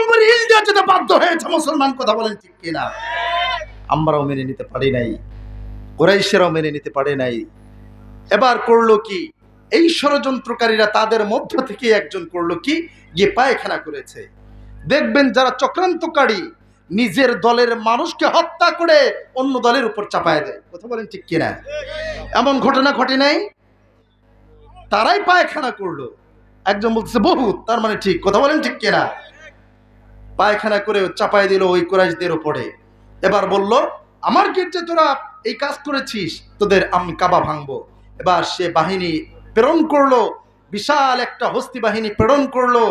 উপরে ইন্ডিয়া যেতে বাধ্য হয়েছে মুসলমান, কথা বলেন ঠিক কিনা? আমরাও মেনে নিতে পারি নাই, কুরাইশেরাও মেনে নিতে পারে নাই। এবার করলো কি, এই ষড়যন্ত্রকারীরা তাদের মধ্য থেকে একজন করলো কি, গিয়ে পায়খানা করেছে। দেখবেন যারা চক্রান্তকারী নিজের দলের মানুষকে হত্যা করে অন্য দলের উপর চাপায় দেয়, কথা বলেন ঠিক কিনা? এমন ঘটনা ঘটে নাই? তারাই পায়খানা করলো। একজন বলতেছে বহুত, তার মানে ঠিক, কথা বলেন ঠিক কিনা? পায়খানা করে চাপায় দিল ওই কুরাইশদের উপরে। এবার বলল, আমার গির্জে তোরা এই কাজ করেছিস, তোদের আমি কাবা ভাঙবো। এবার সে বাহিনী প্রেরণ করলো, বিশাল একটা হস্তি বাহিনী প্রেরণ করলো।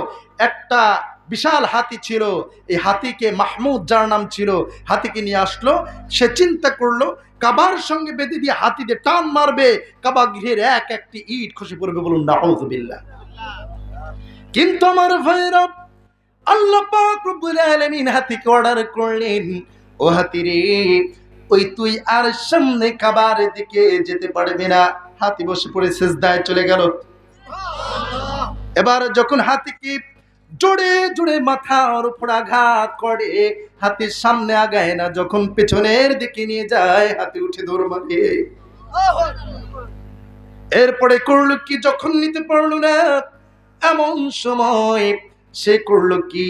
একটা বিশাল হাতি ছিল, এই হাতিকে মাহমুদ যার নাম ছিল, হাতিকে নিয়ে আসলো। সে চিন্তা করলো কাবার সঙ্গে বেঁধে দিয়ে হাতি দিয়ে টান মারবে, কাবা গৃহের এক একটি ইট খসে পড়বে। বলুন নাউযুবিল্লাহ। কিন্তু আমার ভাইরা, আল্লাহ পাক রব্বুল আলামিন হাতিকে অর্ডার করলেন, ও হাতি রে, ওই তুই আর সামনে কাবার দিকে যেতে পারবি না। হাতি বসে পড়ে সিজদায় চলে গেল। এবার যখন হাতিকে জোরে জোরে মাথার উপর আঘাত করে, হাতির সামনে আগায় না, যখন পেছনের দিকে নিয়ে যায় হাতি উঠে দৌড় মারে। এরপরে করলো কি, যখন নিতে পারলো না এমন সময় সে করলো কি,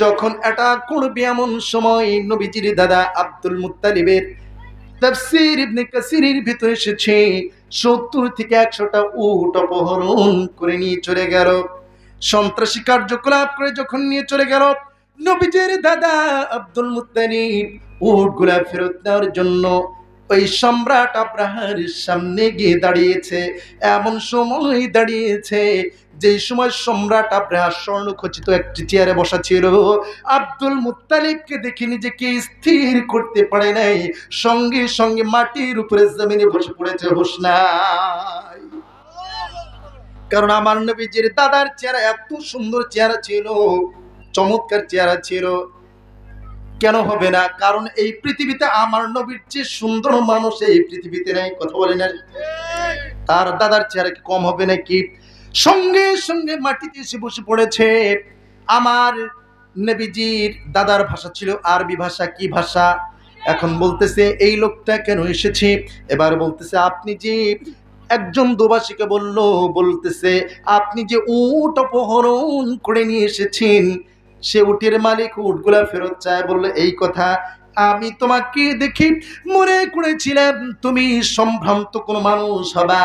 যখন এটা করবে এমন সময় নবীজির দাদা আব্দুল মুত্তালিবের তাফসীর ইবনে কাসিরের ভিতরে এসেছে ৭০ থেকে ১০০টা উট অপহরণ করে নিয়ে চলে গেল। সন্ত্রাসী কার্যকলাপ করে যখন নিয়ে চলে গেল, নবীজির দাদা আব্দুল মুত্তালিব উটগুলা ফেরত দেওয়ার জন্য ওই সম্রাট আব্রাহার সামনে গিয়ে দাঁড়িয়েছে। এমন সময় দাঁড়িয়েছে যে সময় সম্রাট আব্রাহা স্বর্ণখচিত একটি চেয়ারে বসা ছিল। আব্দুল মুত্তালিবকে দেখে নিজেকে স্থির করতে পারে নাই, সঙ্গে সঙ্গে মাটির উপরে জমিনে বসে পড়েছে, হুঁশ নাই। কারণ আমার নবীজির দাদার চেহারা এত সুন্দর চেহারা ছিল, চমৎকার চেহারা ছিল। কেন হবে না? কারণ এই পৃথিবীতে আমার নবীর চেয়ে সুন্দর মানুষ এই পৃথিবীতে নাই, কথা বলে না? তার দাদার চেহারা কি কম হবে নাকি? সঙ্গে সঙ্গে মাটিতে এসে বসে পড়েছে। আমার নবীজির দাদার ভাষা ছিল আরবি ভাষা। কি ভাষা? এখন বলতেছে এই লোকটা কেন এসেছে। এবার বলতেছে আপনি যে একজন দোবাসীকে বলতেছে আপনি যে উট অপহরণ করে নিয়ে এসেছেন, সে উটের মালিক উটগুলা ফেরত চায়। বললো এই কথা, আমি তোমাকে দেখি মনে করেছিলাম তুমি সম্ভ্রান্ত কোনো মানুষ হবা,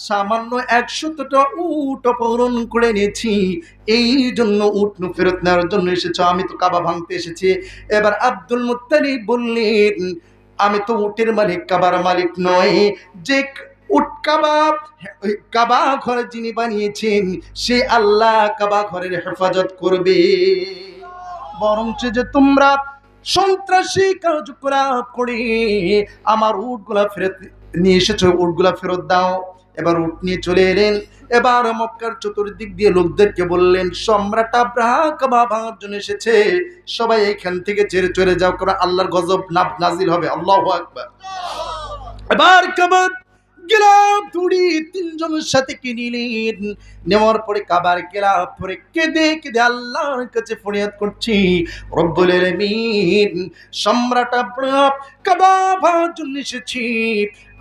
সামান্য ১০০টা উট অপহরণ করে নিয়েছি, এই জন্য উট ফেরত নেওয়ার জন্য এসেছ, আমি তো কাবা ভাঙতে এসেছি। এবার আব্দুল মুত্তালিব বললেন, আমি তো উটের মালিক, কাবার মালিক নয়। যে উট কাবা ঘর যিনি বানিয়েছেন সে আল্লাহ কাবা ঘরের হেফাজত করবে। বরঞ্চ যে তোমরা সন্ত্রাসী কার্যকলাপ করে আমার উটগুলা ফেরত নিয়ে এসেছো, উটগুলা ফেরত দাও। এবার উট নিয়ে চলে এলেন। এবার মক্কার চতুর্দিক দিয়ে লোকদেরকে বললেন, সম্রাট আব্রাহা কাবা ভাঙার জন্য এসেছে, সবাই এখান থেকে ছেড়ে চলে যাও, কারণ আল্লাহর গজব নাজিল হবে। আল্লাহু আকবার। এবার কাবার গেলাম ধুড়ি তিনজনের সাথে কিনিলেন। নেওয়ার পরে কাবার গেলাম পরে কেঁদে কেঁদে আল্লাহর কাছে ফরিয়াদ করছি, রব্বুল আলামিন, সম্রাট আব্রাহা কাবা ভাঙার জন্য এসেছি,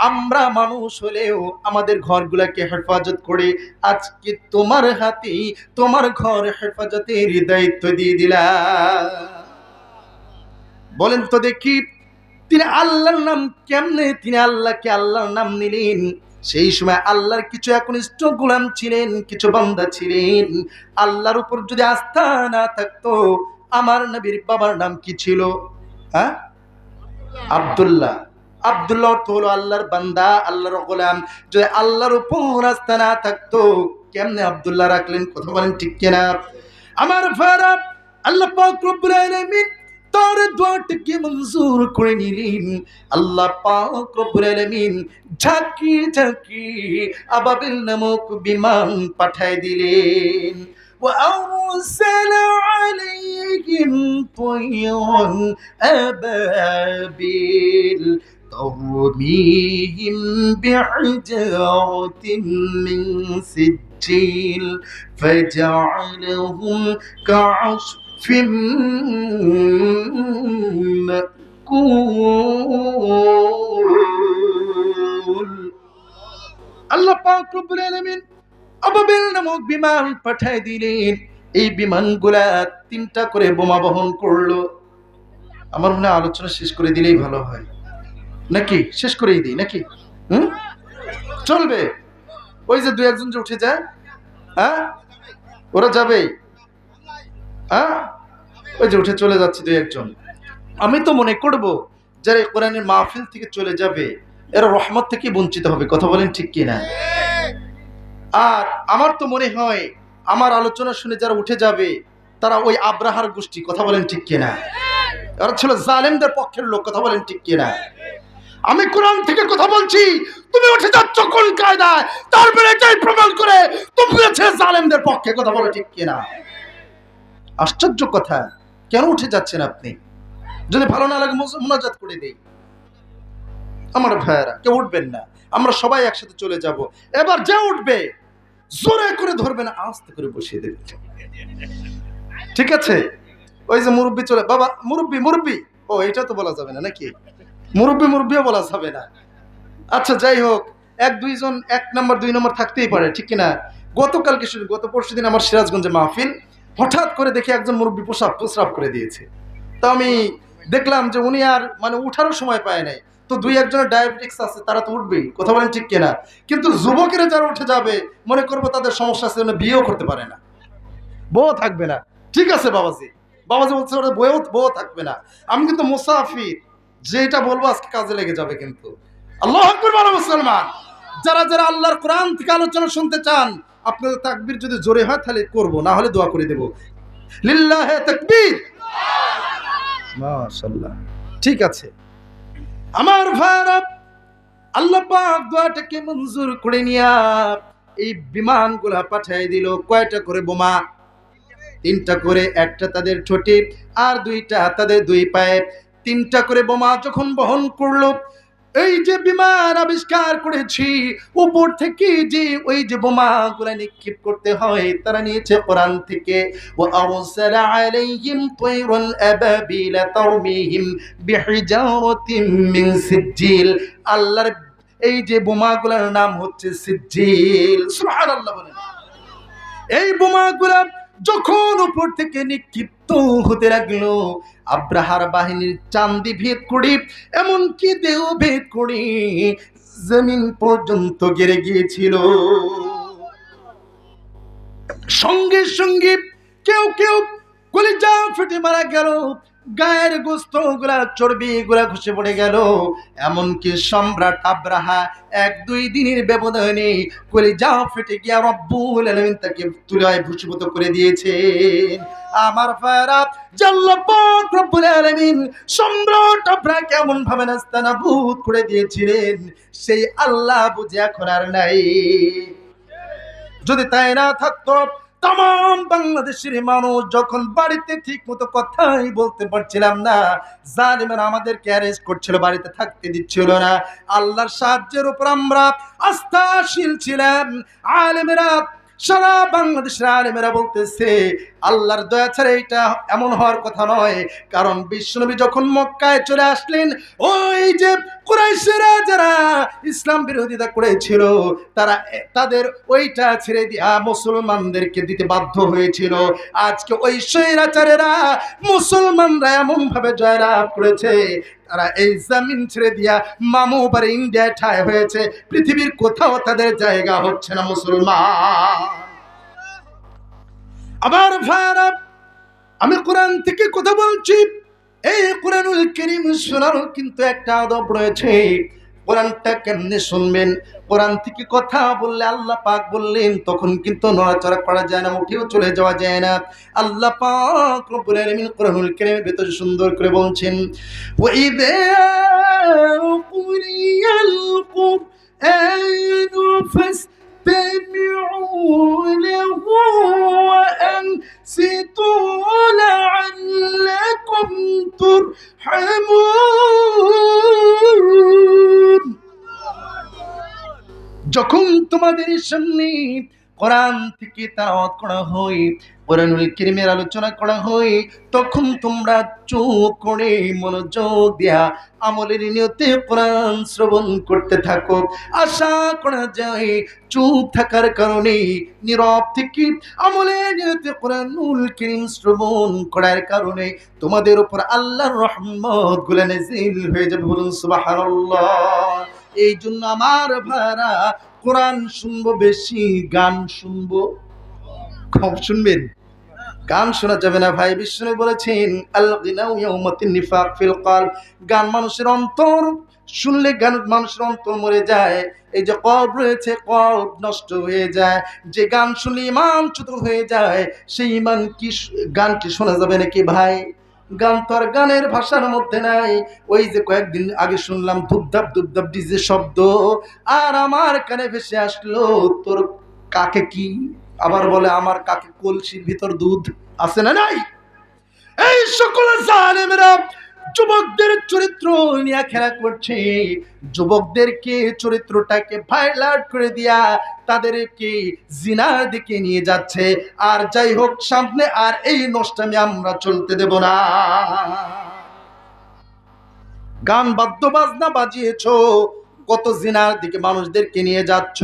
আমরা মানুষ হলেও আমাদের ঘরগুলাকে হেফাজত করে আজকে তোমার হাতে তোমার ঘর হেফাজতের দায়িত্ব দিয়ে দিলাম। বলেন তো দেখি, তিনি আল্লাহর নাম কেমনে, তিনি আল্লাহকে আল্লাহর নাম নিলেন। সেই সময় আল্লাহর কিছু একনিষ্ঠ গোলাম ছিলেন, কিছু বান্দা ছিলেন। আল্লাহর উপর যদি আস্থা না থাকতো, আমার নবীর বাবার নাম কি ছিল? হ্যাঁ, আব্দুল্লাহ। আব্দুল্লাহ অর্থ হলো আল্লাহর বান্দা, আল্লাহর গোলাম। যদি আল্লাহর উপর আস্থা না থাকতো, কেমনে আব্দুল্লাহ রাখলেন? কথা বলেন ঠিক কিনা? আমার ভাইরা, আল্লাহ পাক রব্বুল আলামিন তার দোয়াটাকে মঞ্জুর করে নিলেন। আল্লাহ পাক রব্বুল আলামিন ঝাঁকি ঝাঁকি আবাবিল নামক বিমান পাঠায় দিলেন। وأرسل عليهم طيرا أبابيل ترميهم بحجارة من سجيل فجعلهم كعصف ফিম কুল। আল্লাহ পাক রব্বুল আলামিন আবাবিল নামক বিমান পাঠায় দিলেন। এই বিমানগুলা 3টা করে বোমা বহন করলো। আমার মনে হয় আলোচনা শেষ করে দিলেই ভালো হয়, নাকি? শেষ করেই দিই নাকি? হুম, চলবে? ওই যে 2-1 যে উঠে যায়, হ্যাঁ, ওরা যাবেই। হ্যাঁ, ওই যে উঠে চলে যাচ্ছে 2-1। আমি তো মনে করব যারা এই কোরআনের মাহফিল থেকে চলে যাবে এরা রহমত থেকে বঞ্চিত হবে। কথা বলেন ঠিক কিনা? আর আমার তো মনে হয় আমার আলোচনা শুনে যারা উঠে যাবে তারা ওই আব্রাহার গোষ্ঠী। কথা বলেন ঠিক কিনা? এরা ছিল জালেমদের পক্ষের লোক। কথা বলেন ঠিক কিনা? আমি কোরআন থেকে কথা বলছি, তুমি উঠে যাচ্ছ কোন কায়দায়? তারপরে এটাই প্রমাণ করে তুমি আছে জালেমদের পক্ষে। কথা বলো ঠিক কিনা? আশ্চর্য কথা, কেন উঠে যাচ্ছেন আপনি? যদি ভালো না লাগে মুনাজাত করে দেই। আমার ভাইয়েরা, কেউ উঠবেন না, আমরা সবাই একসাথে চলে যাব। এবার যে উঠবে জোরে করে ধরবে না, আস্তে করে বসিয়ে দেবে। ঠিক আছে? ওই যে মুরব্বী চলে, বাবা মুরব্বী মুরব্বী, ও এটা তো বলা যাবে না নাকি? মুরব্বিও বলা যাবে না। আচ্ছা যাই হোক, 1-2 জন 1 নম্বর 2 নম্বর থাকতেই পারে, ঠিক কিনা? গত পরশু দিন আমার সিরাজগঞ্জে মাহফিল, হঠাৎ করে দেখি একজন মুরব্বী প্রস্রাব করে দিয়েছে। তো আমি দেখলাম যে উনি আর মানে উঠারও সময় পায় নাই। তো 2-1 জনের ডায়াবেটিক্স আছে, তারা তো উঠবেই। কথা বলেন ঠিক কিনা? কিন্তু যুবকেরা যারা উঠে যাবে মনে করবো তাদের সমস্যা আছে, বিয়েও করতে পারে না, বউ থাকবে না। ঠিক আছে বাবাজি, বাবাজি বলছে ওরা বউ থাকবে না। আমি কিন্তু মুসাফির, যেটা বলবো আজকে কাজে লেগে যাবে কিন্তু। আল্লাহু আকবার বলো মুসলমান। যারা যারা আল্লাহর কোরআন থেকে আলোচনা শুনতে চান, আপনাদের তাকবীর যদি জোরে হয় তাহলে করব, না হলে দোয়া করে দেব। লিল্লাহি তাকবীর, মাশাআল্লাহ। ঠিক আছে আমার ভাইরা, আল্লাহ পাক দোয়াটাকে মঞ্জুর করে নিয়া এই বিমানগুলা পাঠিয়ে দিল। কয়টা করে বোমা? 3টা করে, একটা তাদের ঠোঁটে আর 2টা তাদের 2 পায়ে। 3টা করে বোমা যখন বহন করলো, এই যে বিমান আবিষ্কার করেছি উপর থেকে যে ওই যে বোমাগুলো নিক্ষেপ করতে হয় তারা নিয়েছে কোরআন থেকে। ওয়া আরসালা আলাইহিম তায়রান আবাবিলা তারমিহিম বিহিজারাতিন মিন সিজ্জিল। আল্লাহর এই যে বোমাগুলোর নাম হচ্ছে সিজ্জিল। সুবহানাল্লাহ বলেন। এই বোমাগুলা যখন উপর থেকে নিক্ষিপ্ত হতে লাগলো, আব্রাহার বাহিনীর চান্দি ভেদ করে, এমনকি দেহ ভেদ করে জমিন পর্যন্ত গেড়ে গিয়েছিল। সঙ্গে সঙ্গে কেউ কেউ কলিজা ফেটে মারা গেল, গায়ের গোস্ত গুলা চর্বি গুলা খসে পড়ে গেল। এমনকি সম্রাট আব্রাহা 1-2 দিনের ব্যবধানে কলিজা ফেটে গিয়া রব্বুল আলামিন তাকে তুলায় ভূষীভূত করে দিয়েছেন। আমার ভাইরা, আল্লাহ পাক রব্বুল আলামিন সম্রাট আব্রাহা কেমন ভাবে নাস্তানাবুদ করে দিয়েছিলেন সেই আল্লাহ বুঝে এখন আর নাই। যদি তাই না থাকতো, তাম বাংলাদেশের মানুষ যখন বাড়িতে ঠিক মতো কথাই বলতে পারছিলাম না, জালিমেরা আমাদেরকে অ্যারেস্ট করছিল, বাড়িতে থাকতে দিচ্ছিল না। আল্লাহর সাহায্যের উপর আমরা আস্থাশীল ছিলাম। আলেমেরা, সারা বাংলাদেশের আলেমেরা বলতেছে আল্লাহর দয়া ছাড়া এটা এমন হওয়ার কথা নয়। কারণ বিশ্বনবী যখন মক্কায় চলে আসলেন, ওই যে কুরাইশেরা যারা ইসলাম বিরোধিতা করেছিল তারা তাদের ওইটা ছেড়ে দিয়া মুসলমানদেরকে দিতে বাধ্য হয়েছিল। আজকে ওই স্বৈরাচারেরা মুসলমানরা এমন ভাবে জয়লাভ করেছে, তারা এই জমিন ছেড়ে দিয়া মামু বাড়ি ইন্ডিয়ায় ঠাঁই হয়েছে। পৃথিবীর কোথাও তাদের জায়গা হচ্ছে না মুসলমান। আবার ভাইরা, আমি কোরআন থেকে কথা বলছি। এই কোরআনুল কারীম শোনারও কিন্তু একটা আদব রয়েছে। কোরআনটা কেমনে শুনবেন? কোরআন থেকে কথা বললে আল্লাহ পাক বললেন তখন কিন্তু নড়াচড়া করা যায় না, উঠেও চলে যাওয়া যায় না। আল্লাহ পাক রব্বুল আলামিন কোরআনুল কারীমের ভিতরে সুন্দর করে বলছেন, ওয়া ইযা কুরিয়াল কুরআনু ফাসতামিউ লাহু ওয়া আনসিতু লাআল্লাকুম তুরহামুন। যখন তোমাদের সামনে কোরআন থেকে তেলাওয়াত করা হয়, কোরআনুল কারীমের আলোচনা করা হয়, তখন তোমরা চুপ করে মনোযোগ দিয়া আমলের নিয়তে কোরআন শ্রবণ করতে থাকো। আশা করা যায় চুপ থাকার কারণে, নীরব থেকে আমলের নিয়তে কোরআনুল কারীম শ্রবণ করার কারণে তোমাদের উপর আল্লাহর রহমত গুলো নাযিল হয়ে যাবে। বলুন সুবহানাল্লাহ। এই জন্য আমার ভাইরা, কোরআন শুনবো বেশি, গান শুনবো কম। শুনবেন? গান শোনা যাবে না ভাই। বিষ্ণু বলেছেন আল গিনাউ ইয়াউমাতিন নিফাক ফিল কলব। গান মানুষের অন্তর, শুনলে গান মানুষের অন্তর মরে যায়। এই যে কলব রয়েছে, কলব নষ্ট হয়ে যায়। যে গান শুনলে ঈমান চ্যুত হয়ে যায়, সেই ঈমান কি গান কি শোনা যাবে নাকি ভাই? গান তো আর গানের ভাষার মধ্যে নাই। ওই যে কয়েকদিন আগে শুনলাম ধুপধাপ ধুপধাপ ডিজে শব্দ, আর আমার কানে ভেসে আসলো তোর কাকে কি, আবার বলে আমার কাকে কলসির ভিতর দুধ আছে না নাই। এই সকল জালেমেরা যুবকদের চরিত্র নিয়ে খেলা করছে, যুবকদেরকে চরিত্রটাকে ভাইলাট করে দিয়া তাদেরকে জিনার দিকে নিয়ে যাচ্ছে। আর যাই হোক, সামনে আর এই নষ্টামি আমরা চলতে দেব না। গান বাদ্য বাজনা বাজিয়েছো, কত জিনার দিকে মানুষদেরকে নিয়ে যাচ্ছ।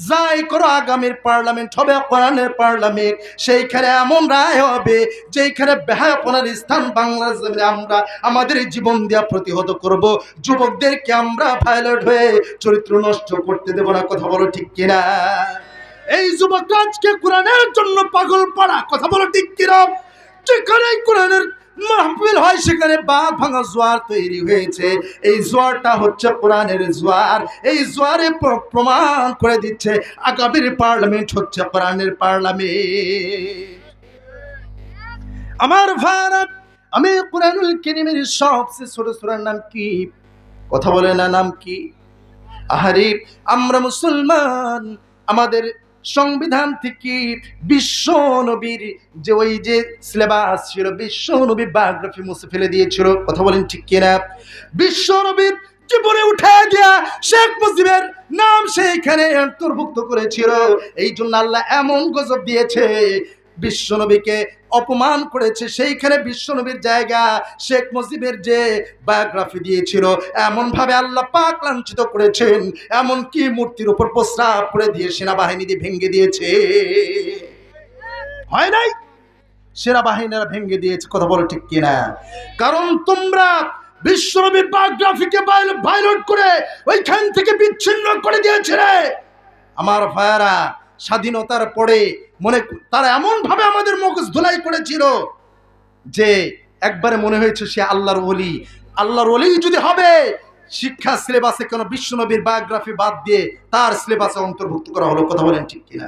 যাই করো, আগামীর পার্লামেন্ট হবে কোরআনের পার্লামেন্ট, সেইখানে এমন রায় হবে যেখানে বেহায়াপনার স্থান বাংলার জমিনে আমরা আমাদের জীবন দিয়া প্রতিহত করব। যুবকদেরকে আমরা ভায়োলেট হয়ে চরিত্র নষ্ট করতে দেব না। কথা বলো ঠিক কিনা? এই যুবকরা আজকে কোরআনের জন্য পাগল পাড়া। কথা বলো ঠিক কিনা? যেখানে কোরআনের মাহফিল হয় সেখানে বাঁধ ভাঙা জোয়ার তৈরি হয়েছে। এই জোয়ারটা হচ্ছে কোরআনের জোয়ার। এই জোয়ারে প্রমাণ করে দিচ্ছে আগামীর পার্লামেন্ট হচ্ছে কোরআনের পার্লামেন্ট। আমার ভারত, আমি কোরআনুল কারীমের সবচেয়ে ছোট সূরার নাম কি? কথা বলে না, নাম কি? আহারে, আমরা মুসলমান, আমাদের সংবিধান থেকে বিশ্ব নবীর যে ওই যে সিলেবাস ছিল, বিশ্ব নবী বায়োগ্রাফি মুছে ফেলে দিয়েছিল। কথা বলেন ঠিক কিনা? বিশ্ব নবীর জীবনে উঠে গিয়া শেখ মুজিবের নাম সেইখানে অন্তর্ভুক্ত করেছিল। এই জন্য আল্লাহ এমন গজব দিয়েছে, বিশ্বনবীকে অপমান করেছে। সেইখানে বিশ্বনবীর জায়গা শেখ মুজিবের যে বায়োগ্রাফি দিয়েছিল, এমন ভাবে আল্লাহ পাক লাঞ্ছিত করেছেন, এমন কি মূর্তির উপর প্রস্রাব করে দিয়ে সেনাবাহিনী দিয়ে ভেঙে দিয়েছে। হয় নাই? সেনাবাহিনীরা ভেঙে দিয়েছে। কথা বলো ঠিক কিনা? কারণ তোমরা বিশ্বনবীর বায়োগ্রাফিকে ভায়োলেট করে ওইখান থেকে বিচ্ছিন্ন করে দিয়েছে রে আমার ভাইয়ারা। স্বাধীনতার পরে তারা এমন ভাবে আমাদের মগজ ধুলাই করেছিল যে একবারে মনে হয়েছে সে আল্লাহর ওলি। আল্লাহর ওলি যদি হবে, শিক্ষা সিলেবাসে কেন বিশ্বনবীর বায়োগ্রাফি বাদ দিয়ে তার সিলেবাসে অন্তর্ভুক্ত করা হলো? কথা বলেন ঠিক কিনা?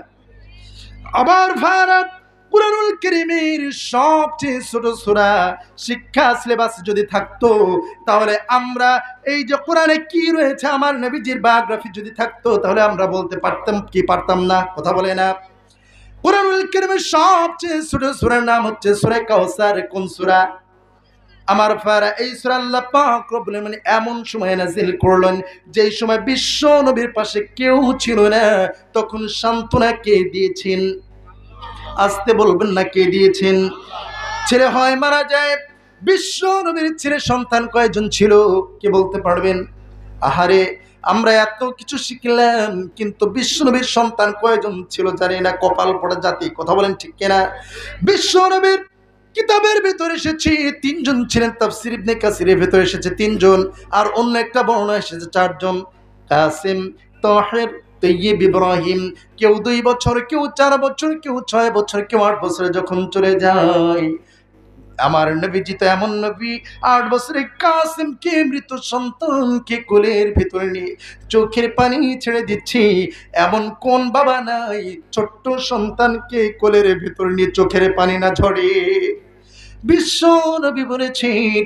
আবার ভারত, কুরআনুল কারীমের সবচেয়ে ছোট সূরা শিক্ষা সিলেবাসে যদি থাকতো, তাহলে আমরা এই যে কোরআনে কি রয়েছে, আমার নবীজির বায়োগ্রাফি যদি থাকতো, তাহলে আমরা বলতে পারতাম কি পারতাম না? কথা বলে না? কুরআনুল কারীমের সবচেয়ে ছোট সূরার নাম হচ্ছে সূরা কাউসার। কোন সূরা? আমার ফারা, এই সূরা আল্লাহ পাক রব্বুল আলামিন এমন সময় নাযিল করলেন যেই সময় বিশ্ব নবীর পাশে কেউ ছিল না। তখন সান্ত্বনা কে দিয়েছেন? আসতে বলবেন না, কে দিয়েছেন? ছেলে হয় মারা যায়, বিশ্ব নবীর ছেলে সন্তান কয়জন ছিল? কে বলতে পারবেন? আহারে, আমরা এত কিছু শিখলাম কিন্তু বিশ্ব নবীর সন্তান কয়জন ছিল জানি না। কপাল পড়া জাতি। কথা বলেন ঠিক কিনা? বিশ্ব নবীর কিতাবের ভিতরে এসেছে 3 জন ছিলেন। তাফসীর ইবনে কাসিরের ভিতরে এসেছে 3 জন, আর অন্য একটা বর্ণনা এসেছে 4 জন। কাসিম, তাহির, তৈয়ব, ইব্রাহিম। কেউ 2 বছর, কেউ 4 বছর, কেউ 6 বছর, কেউ 8 বছরে যখন চলে যায়। আমার নবীজি তো এমন নবী, 8 বছরে কাসিমকে, মৃত সন্তানকে কোলের ভিতরে নিয়ে চোখের পানি ছেড়ে দিচ্ছি। এমন কোন বাবা নাই ছোট্ট সন্তানকে কোলের ভিতরে নিয়ে চোখের পানি না ঝরে? বিশ্ব নবী বলেছেন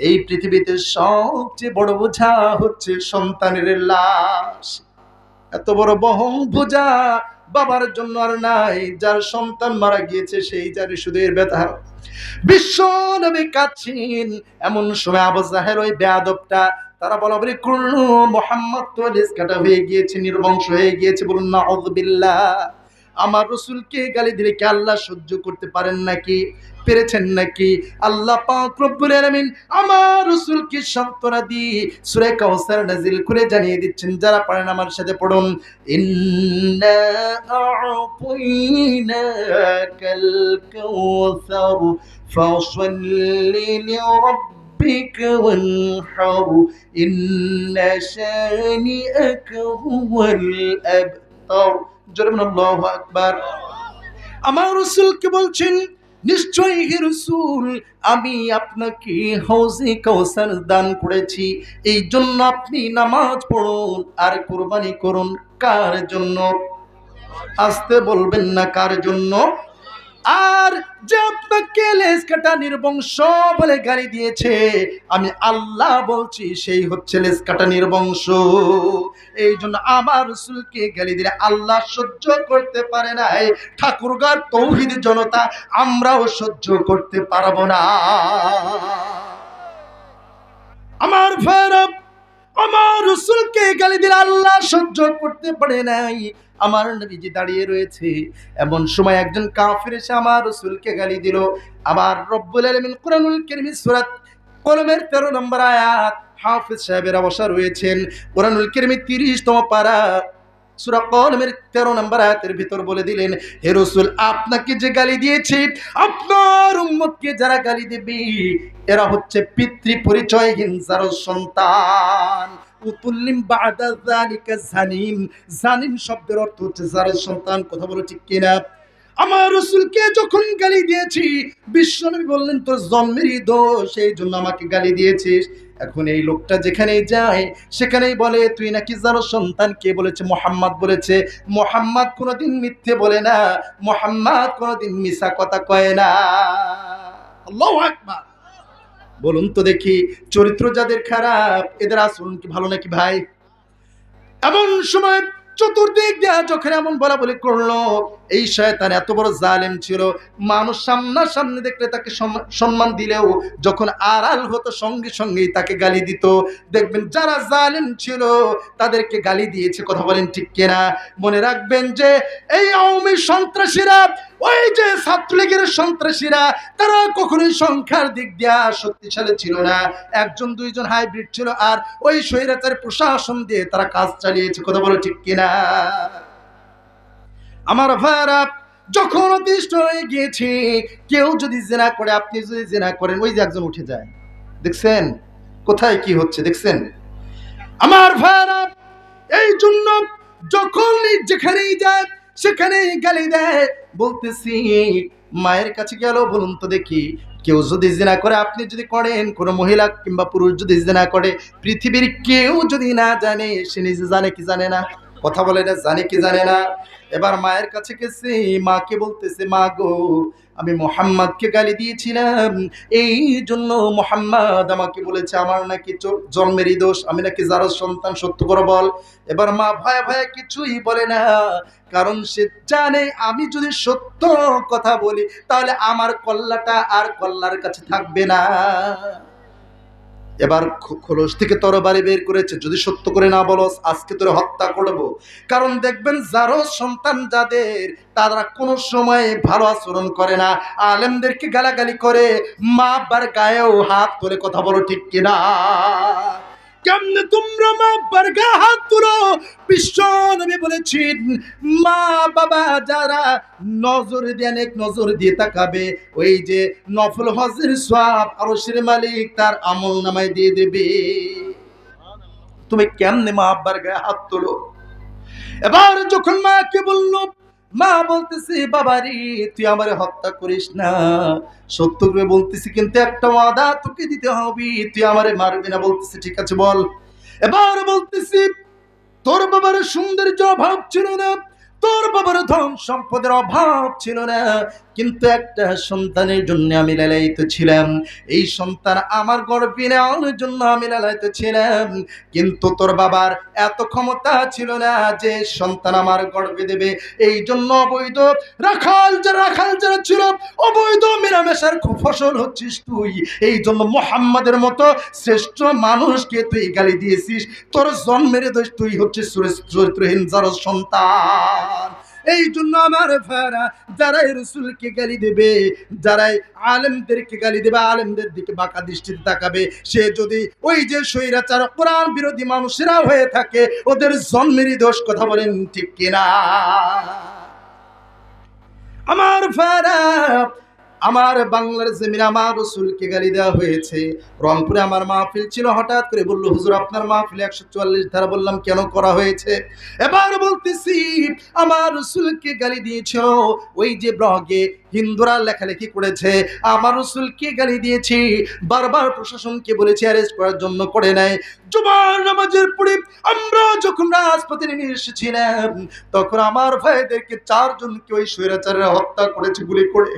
এই পৃথিবীতে সবচেয়ে বড় বোঝা হচ্ছে সন্তানের লাশ। এত বড় বহন বোঝা বাবার জন্য আর নাই। যার সন্তান মারা গিয়েছে সেই জানে শুধু এর ব্যথা। বিশ্ব নবী কাঁদছেন, এমন সময় আবু জাহেল ওই বেয়াদবটা, তারা বলা বলি করলো মুহাম্মদ তো লেজ কাটা হয়ে গিয়েছে, নির্বংশ হয়ে গিয়েছে। বলুন নাউযুবিল্লাহ। আমার রাসূলকে গালি দিলে কি আল্লাহ সহ্য করতে পারেন নাকি? পেরেছেন নাকি? আল্লাহ পাক রব্বুল আলামিন আমার রাসূলকে সান্ত্বনা দিয়ে সূরা কাউসার নাযিল করে জানিয়ে দিচ্ছেন, যারা পারেন আমার সাথে পড়ুন, ইন্না আ'তাইনাকাল কাউসার ফাসাল্লি লিরাব্বিকা ওয়ানহার ইন্না শানিআকা হুয়াল আবতার। জোরে বলুন আল্লাহু আকবার। আমার রাসূলকে বলছেন, নিশ্চয়ই হে রাসূল, আমি আপনাকে হাউজে কাউসার দান করেছি, এই জন্য আপনি নামাজ পড়ুন আর কুরবানি করুন। কার জন্য? আসতে বলবেন না, কার জন্য? আর যে আপনাকে লেজ কাটা নির্বংশ বলে গালি দিয়েছে, আমি আল্লাহ বলছি সেই হচ্ছে লেজ কাটা নির্বংশ। এই জন্য আমার রাসূলকে গালি দিলে আল্লাহ সহ্য করতে পারে না। এই ঠাকুরগাঁর তৌহিদি জনতা আমরাও সহ্য করতে পারবো না। আমার ভাইরা, আমার রাসূলকে গালি দিলে আল্লাহ সহ্য করতে পারে নাই। আমার নবীজি দাঁড়িয়ে রয়েছে, এমন সময় একজন কাফির এসে আমার রাসূলকে গালি দিল। আবার রব্বুল আলামিন কুরআনুল কারীম সূরা কলমের 13 নম্বর আয়াত, হাফেজ সাহেবেরা বসা রয়েছেন, কুরআনুল কারীমের 30তম পারা সূরা কলমের 13 নম্বর আয়াতের ভিতর বলে দিলেন, হে রাসূল, আপনাকে যে গালি দিয়েছে, আপনার উম্মতকে যারা গালি দেবে, এরা হচ্ছে পিতৃ পরিচয়হীন যার সন্তান। উতুল্লিম বাদা যালিকা জানিম। জানিম শব্দের অর্থ হচ্ছে যার সন্তান। কথা বলো ঠিক কিনা? আমার রাসূলকে যখন গালি দিয়েছি, বিশ্বনবী বললেন তোর জন্মেরই দোষ, এই জন্য আমাকে গালি দিয়েছিস। এখন এই লোকটা যেখানেই যায় সেখানেই বলে তুই নাকি যার সন্তান। কে বলেছে? মুহাম্মদ বলেছে। মুহাম্মদ কোনোদিন মিথ্যে বলে না, মুহাম্মদ কোনোদিন মিছা কথা কয় না। আল্লাহু আকবার। বলুন তো দেখি, চরিত্র যাদের খারাপ এদের আচরণ কি ভালো নাকি ভাই? এমন সময় চতুর্দিক দিয়ে যখন এমন বলা বলি করলো, এই শয়তান এত বড় জালেম ছিল, মানুষ সামনাসামনি দেখলে তাকে সম্মান দিলেও যখন আড়াল হতো সঙ্গে সঙ্গেই তাকে গালি দিত। দেখবেন যারা জালেম ছিল তাদেরকে গালি দিয়েছে। কথা বলেন ঠিক কিনা? মনে রাখবেন যে এই আওয়ামী সন্ত্রাসীরা, ওই যে ছাত্রলীগের সন্ত্রাসীরা, তারা কখনোই সংখ্যার দিক দিয়ে শক্তিশালী ছিল না। একজন দুইজন হাইব্রিড ছিল, আর ওই স্বৈরাচারের প্রশাসন দিয়ে তারা কাজ চালিয়েছে। কথা বলো ঠিক কিনা? আমার ভাইরা, যখন অতিষ্ঠ হয়ে গিয়েছে, কেউ যদি জিনা করে, আপনি যদি জিনা করেন, ওই যে একজন উঠে যায়, দেখছেন কোথায় কি হচ্ছে? দেখছেন আমার ভাইরা? এই জন্য যখন যেখানেই যায় সেখানেই গালি দেয়। বলতেছি, মায়ের কাছে গেল, বলুন তো দেখি, কেউ যদি জিনা করে, আপনি যদি করেন, কোনো মহিলা কিংবা পুরুষ যদি জিনা করে, পৃথিবীর কেউ যদি না জানে, সে নিজে জানে কি জানে না? কথা বলে না, জানে কি জানে না? এবার মায়ের কাছে গেছে, মাকে বলতেছে, মা গো, আমি মুহাম্মদকে গালি দিয়েছিলাম, এই জন্য মুহাম্মদ আমাকে বলেছে আমার নাকি জন্মেরই দোষ, আমি নাকি যার সন্তান, সত্য করে বল। এবার মা ভয়ে ভয়ে কিছুই বলে না, কারণ সে জানে আমি যদি সত্য কথা বলি তাহলে আমার কল্লাটা আর কল্লার কাছে থাকবে না। এবার খোলস থেকে তরবারি বের করেছে, যদি সত্য করে না বলস আজকে তোরে হত্যা করব। কারণ দেখবেন যারও সন্তান যাদের, তারা কোনো সময় ভালো আচরণ করে না, আলেমদেরকে গালাগালি করে, মা আব্বার গায়েও হাত তোলে। কথা বলো ঠিক কিনা? কেমনে তোমরা মা আব্বার গায়ে হাত তুলো? বিশ্ব নবী বলেছেন, মা বাবা যারা নজর দিয়ে, এক নজর দিয়ে তাকাবে, ওই যে নফল হজের সওয়াব আরশের মালিক তার আমল নামায় দিয়ে দেবে। তুমি কেমনে মা আব্বার গায়ে হাত তোলো? এবার যখন মাকে বলল, মা বলতেছে, বাবারি তুই আমারে হত্যা করিস না, সত্য করে বলতেছি, কিন্তু একটা ওয়াদা তোকে দিতে হবে, তুই আমারে মারবি না। বলতেছি ঠিক আছে বল। এবার বলতেছি, তোর বাবার সৌন্দর্য অভাব ছিল না, তোর বাবার ধন সম্পদের অভাব ছিল না, কিন্তু একটা সন্তানের জন্য আমি লালায়িত ছিলাম। এই সন্তান আমার গর্ভে নেওয়ার জন্য আমি লালায়িত ছিলাম, কিন্তু তোর বাবার এত ক্ষমতা ছিল না যে সন্তান আমার গর্ভে দেবে। এই জন্য অবৈধ রাখাল যারা ছিল, অবৈধ মেরামেশার ফসল হচ্ছিস তুই। এই জন্য মুহাম্মাদের মতো শ্রেষ্ঠ মানুষকে তুই গালি দিয়েছিস, তোর জন্মের দোষ, তুই হচ্ছিস চরিত্রহীন যার সন্তান। এই জন্য আমার ভাইরা, যারাই রসুলকে গালি দেবে, যারাই আলেমদেরকে গালি দেবে, আলেমদের দিকে বাঁকা দৃষ্টিতে তাকাবে, সে যদি ওই যে স্বৈরাচার কোরআন বিরোধী মানুষেরা হয়ে থাকে, ওদের জন্মেরই দোষ। কথা বলেন ঠিক কিনা? আমার ভাইরা, আমার বাংলার জমিনে আমার রসুলকে গালি দেওয়া হয়েছে। রংপুরে আমার মাহফিল ছিল, হঠাৎ করে বললো, হুজুর আপনার মাহফিলে 144 ধারা। বললাম কেন করা হয়েছে? এবার বলতেছি, আমার রসুলকে গালি দিয়েছিল। ওই যে ব্লগে হিন্দুরা লেখালেখি করেছে, আমার রসুলকে গালি দিয়েছি, বারবার প্রশাসনকে বলেছি অ্যারেস্ট করার জন্য, করে নেয়। জুমার নামাজের পরে আমরা যখন রাজপথে নেমে এসেছিলাম, তখন আমার ভাইদেরকে 4 জনকে ওই স্বৈরাচাররা হত্যা করেছে গুলি করে।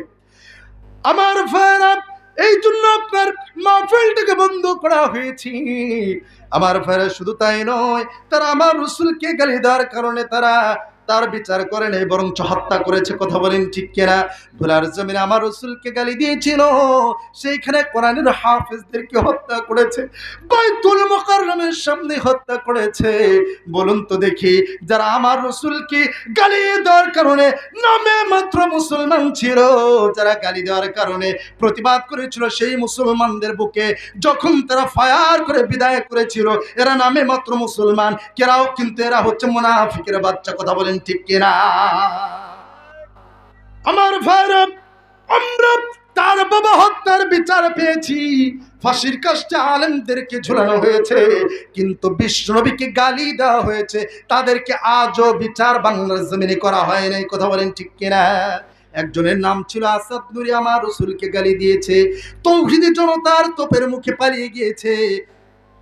আমার ভাইরা, এই জন্য আপনার মাহফিলটাকে বন্ধ করা হয়েছে। আমার ভাইরা, শুধু তাই নয়, তারা আমার রসুলকে গালি দেওয়ার কারণে তারা তার বিচার করে নাই, বরঞ্চ হত্যা করেছে। কথা বলেন ঠিক কিনা? ভোলার জমিনে আমার রসুলকে গালি দিয়েছিল, সেইখানে কোরআনের হাফেজদেরকে হত্যা করেছে, বাইতুল মুকাররমের সামনে হত্যা করেছে। বলুন তো দেখি, যারা আমার রসুলকে গালি দেওয়ার কারণে নামে মাত্র মুসলমান ছিল, যারা গালি দেওয়ার কারণে প্রতিবাদ করেছিল, সেই মুসলমানদের বুকে যখন তারা ফায়ার করে বিদায় করেছিল, এরা নামে মাত্র মুসলমান, কেরাও কিন্তু এরা হচ্ছে মুনাফিকের বাচ্চা। কথা বলেন ঠিক কিনা? আমার ভাইরা, আমরা তার বাবা হত্যার বিচার পেয়েছি, ফাঁসির কাস্টে আলেমদেরকে ঝুলানো হয়েছে, কিন্তু বিশ্বনবীকে গালি দেওয়া হয়েছে, তাদেরকে আজও বিচার বাংলার জমিনে করা হয় নাই। কথা বলেন ঠিক কিনা? একজনের নাম ছিল আসাদ নুরি, আমার রসুলকে গালি দিয়েছে, তৌহিদি জনতার তোপের মুখে পালিয়ে গিয়েছে,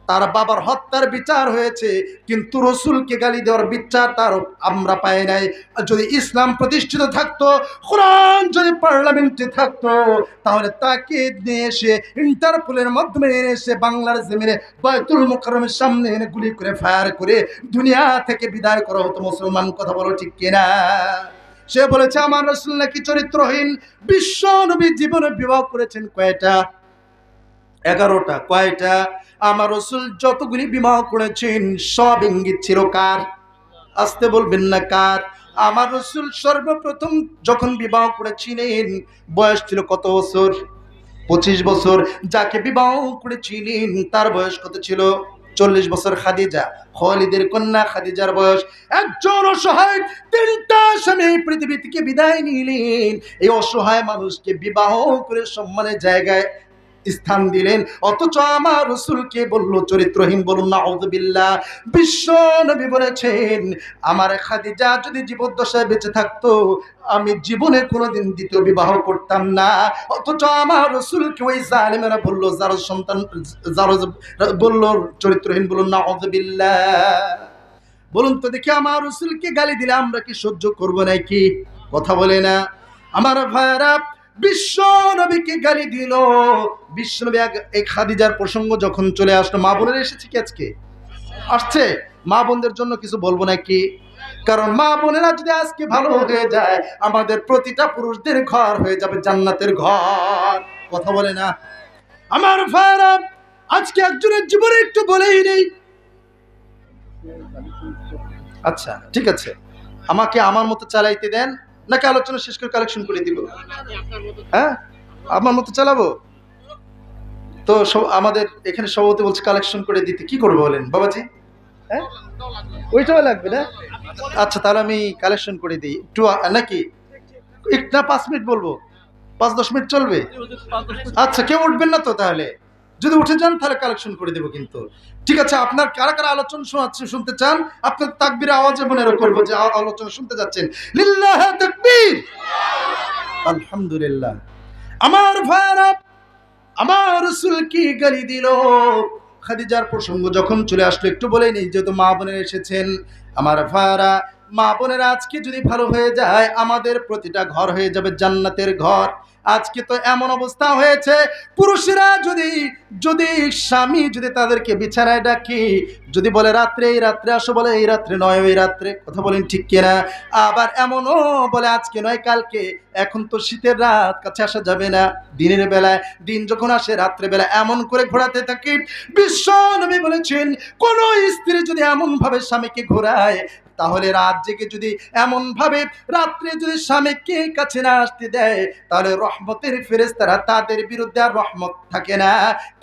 তার বাবার হত্যার বিচার হয়েছে, কিন্তু রসুলকে গালি দেওয়ার বিচার তার আমরা পাই নাই। যদি ইসলাম প্রতিষ্ঠিত থাকতো, কোরআন যদি পার্লামেন্টে থাকতো, তাহলে তাকে নিয়ে এসে ইন্টারপোলের মাধ্যমে এসে বাংলার জমিনে বাইতুল মুকাররমের সামনে এনে গুলি করে ফায়ার করে দুনিয়া থেকে বিদায় করা হতো মুসলমান। কথা বলো ঠিক কিনা? সে বলেছে আমার রসুল নাকি চরিত্রহীন। বিশ্ব নবী জীবনে বিবাহ করেছেন কয়টা? 11টা। কয়টা? আমার রসুল যতগুলি বিবাহ করেছেন সব ইঙ্গিত ছিল কার? আসতে বলবেন না কার? আমার রসুল সর্বপ্রথম যখন বিবাহ করেছিলেন বয়স ছিল কত বছর? 25 বছর। যাকে বিবাহ করেছিলেন তার বয়স কত ছিল? 40 বছর। খাদিজা, খালিদের কন্যা খাদিজার বয়স। একজন অসহায় 3টা স্বামী পৃথিবী থেকে বিদায় নিলেন, এই অসহায় মানুষকে বিবাহ করে সম্মানের জায়গায় স্থান দিলেন, অথচ আমার রসুলকে বললো চরিত্রহীন। বলুন নাউযুবিল্লাহ। বিশ্ব নবী বলেছেন, আমার খাদিজা যদি জীবদ্দশায় বেঁচে থাকতো, আমি জীবনে কোনোদিন দ্বিতীয় বিবাহ করতাম না। অথচ আমার রসুলকে ওই জালেমেরা বললো, যার সন্তান যার বললো চরিত্রহীন। বলুন নাউযুবিল্লাহ। বলুন তো দেখি, আমার রসুলকে গালি দিলে আমরা কি সহ্য করবো নাকি? কথা বলে না? আমার ভাইরা, বিশ্ব নবীকে গালি দিল। বিশ্ব নবী এই খাদিজার প্রসঙ্গ যখন চলে আসলো, মা বোনের এসেছে কি আজকে? আসছে। মা বোনদের জন্য কিছু বলবো নাকি? কারণ মা বোনেরা যদি আজকে ভালো হয়ে যায়, আমাদের প্রতিটা পুরুষদের ঘর হয়ে যাবে জান্নাতের ঘর। কথা বলে না? আমার ভাইরা, আজকে একজনের জীবনে একটু বলেই নেই। আচ্ছা ঠিক আছে, আমাকে আমার মতো চালাইতে দেন, নাকি আলোচনা শেষ করে কালেকশন করে দিব? হ্যাঁ, আমার মতো চালাবো তো। আমাদের এখানে সভাপতি বলছে কালেকশন করে দিতে, কি করবো বলেন বাবাজি? হ্যাঁ, ওইটাও লাগবে না? আচ্ছা, তাহলে আমি কালেকশন করে দিই একটু, নাকি না 5 মিনিট বলবো? 5-10 মিনিট চলবে? আচ্ছা, কেউ উঠবেন না তো? তাহলে যদি উঠে যান তাহলে কালেকশন করে দেবো কিন্তু। ঠিক আছে, আপনার কারা কারা আলোচনা শুনতে চান, আপনার তাকবীর আওয়াজে মনে করবো যে আলোচনা শুনতে যাচ্ছেন। লিল্লাহি তাকবীর, আলহামদুলিল্লাহ। আমার ভাইরা, আমার রাসূল কি গালি দিল। খাদিজার প্রসঙ্গ যখন চলে আসলো, একটু বলেই নেই, যেহেতু মা বোনের এসেছেন। আমার ভাইরা, মা বোনেরা আজকে যদি ভালো হয়ে যায়, আমাদের প্রতিটা ঘর হয়ে যাবে জান্নাতের ঘর। আজকে তো এমন অবস্থা হয়েছে, পুরুষেরা যদি যদি স্বামী যদি তাদেরকে বিছানায় ডাকি, যদি বলে রাত্রে এই রাত্রে আসো, বলে এই রাত্রে নয় ওই রাত্রে। কথা বলেন ঠিক কিনা? আবার এমনও বলে আজকে নয় কালকে। এখন তো শীতের রাত, কাছে আসা যাবে না। দিনের বেলায়, দিন যখন আসে রাত্রে বেলা এমন করে ঘোরাতে থাকি। বিশ্ব নবী বলেছেন, কোন স্ত্রী যদি এমন ভাবে স্বামীকে ঘোরায়, তাহলে রাত জেগে যদি এমন ভাবে রাত্রে যদি স্বামীকে কাছে না আসতে দেয়, তাহলে রহমতের ফেরেশতারা তাদের বিরুদ্ধে আর রহমত থাকে না,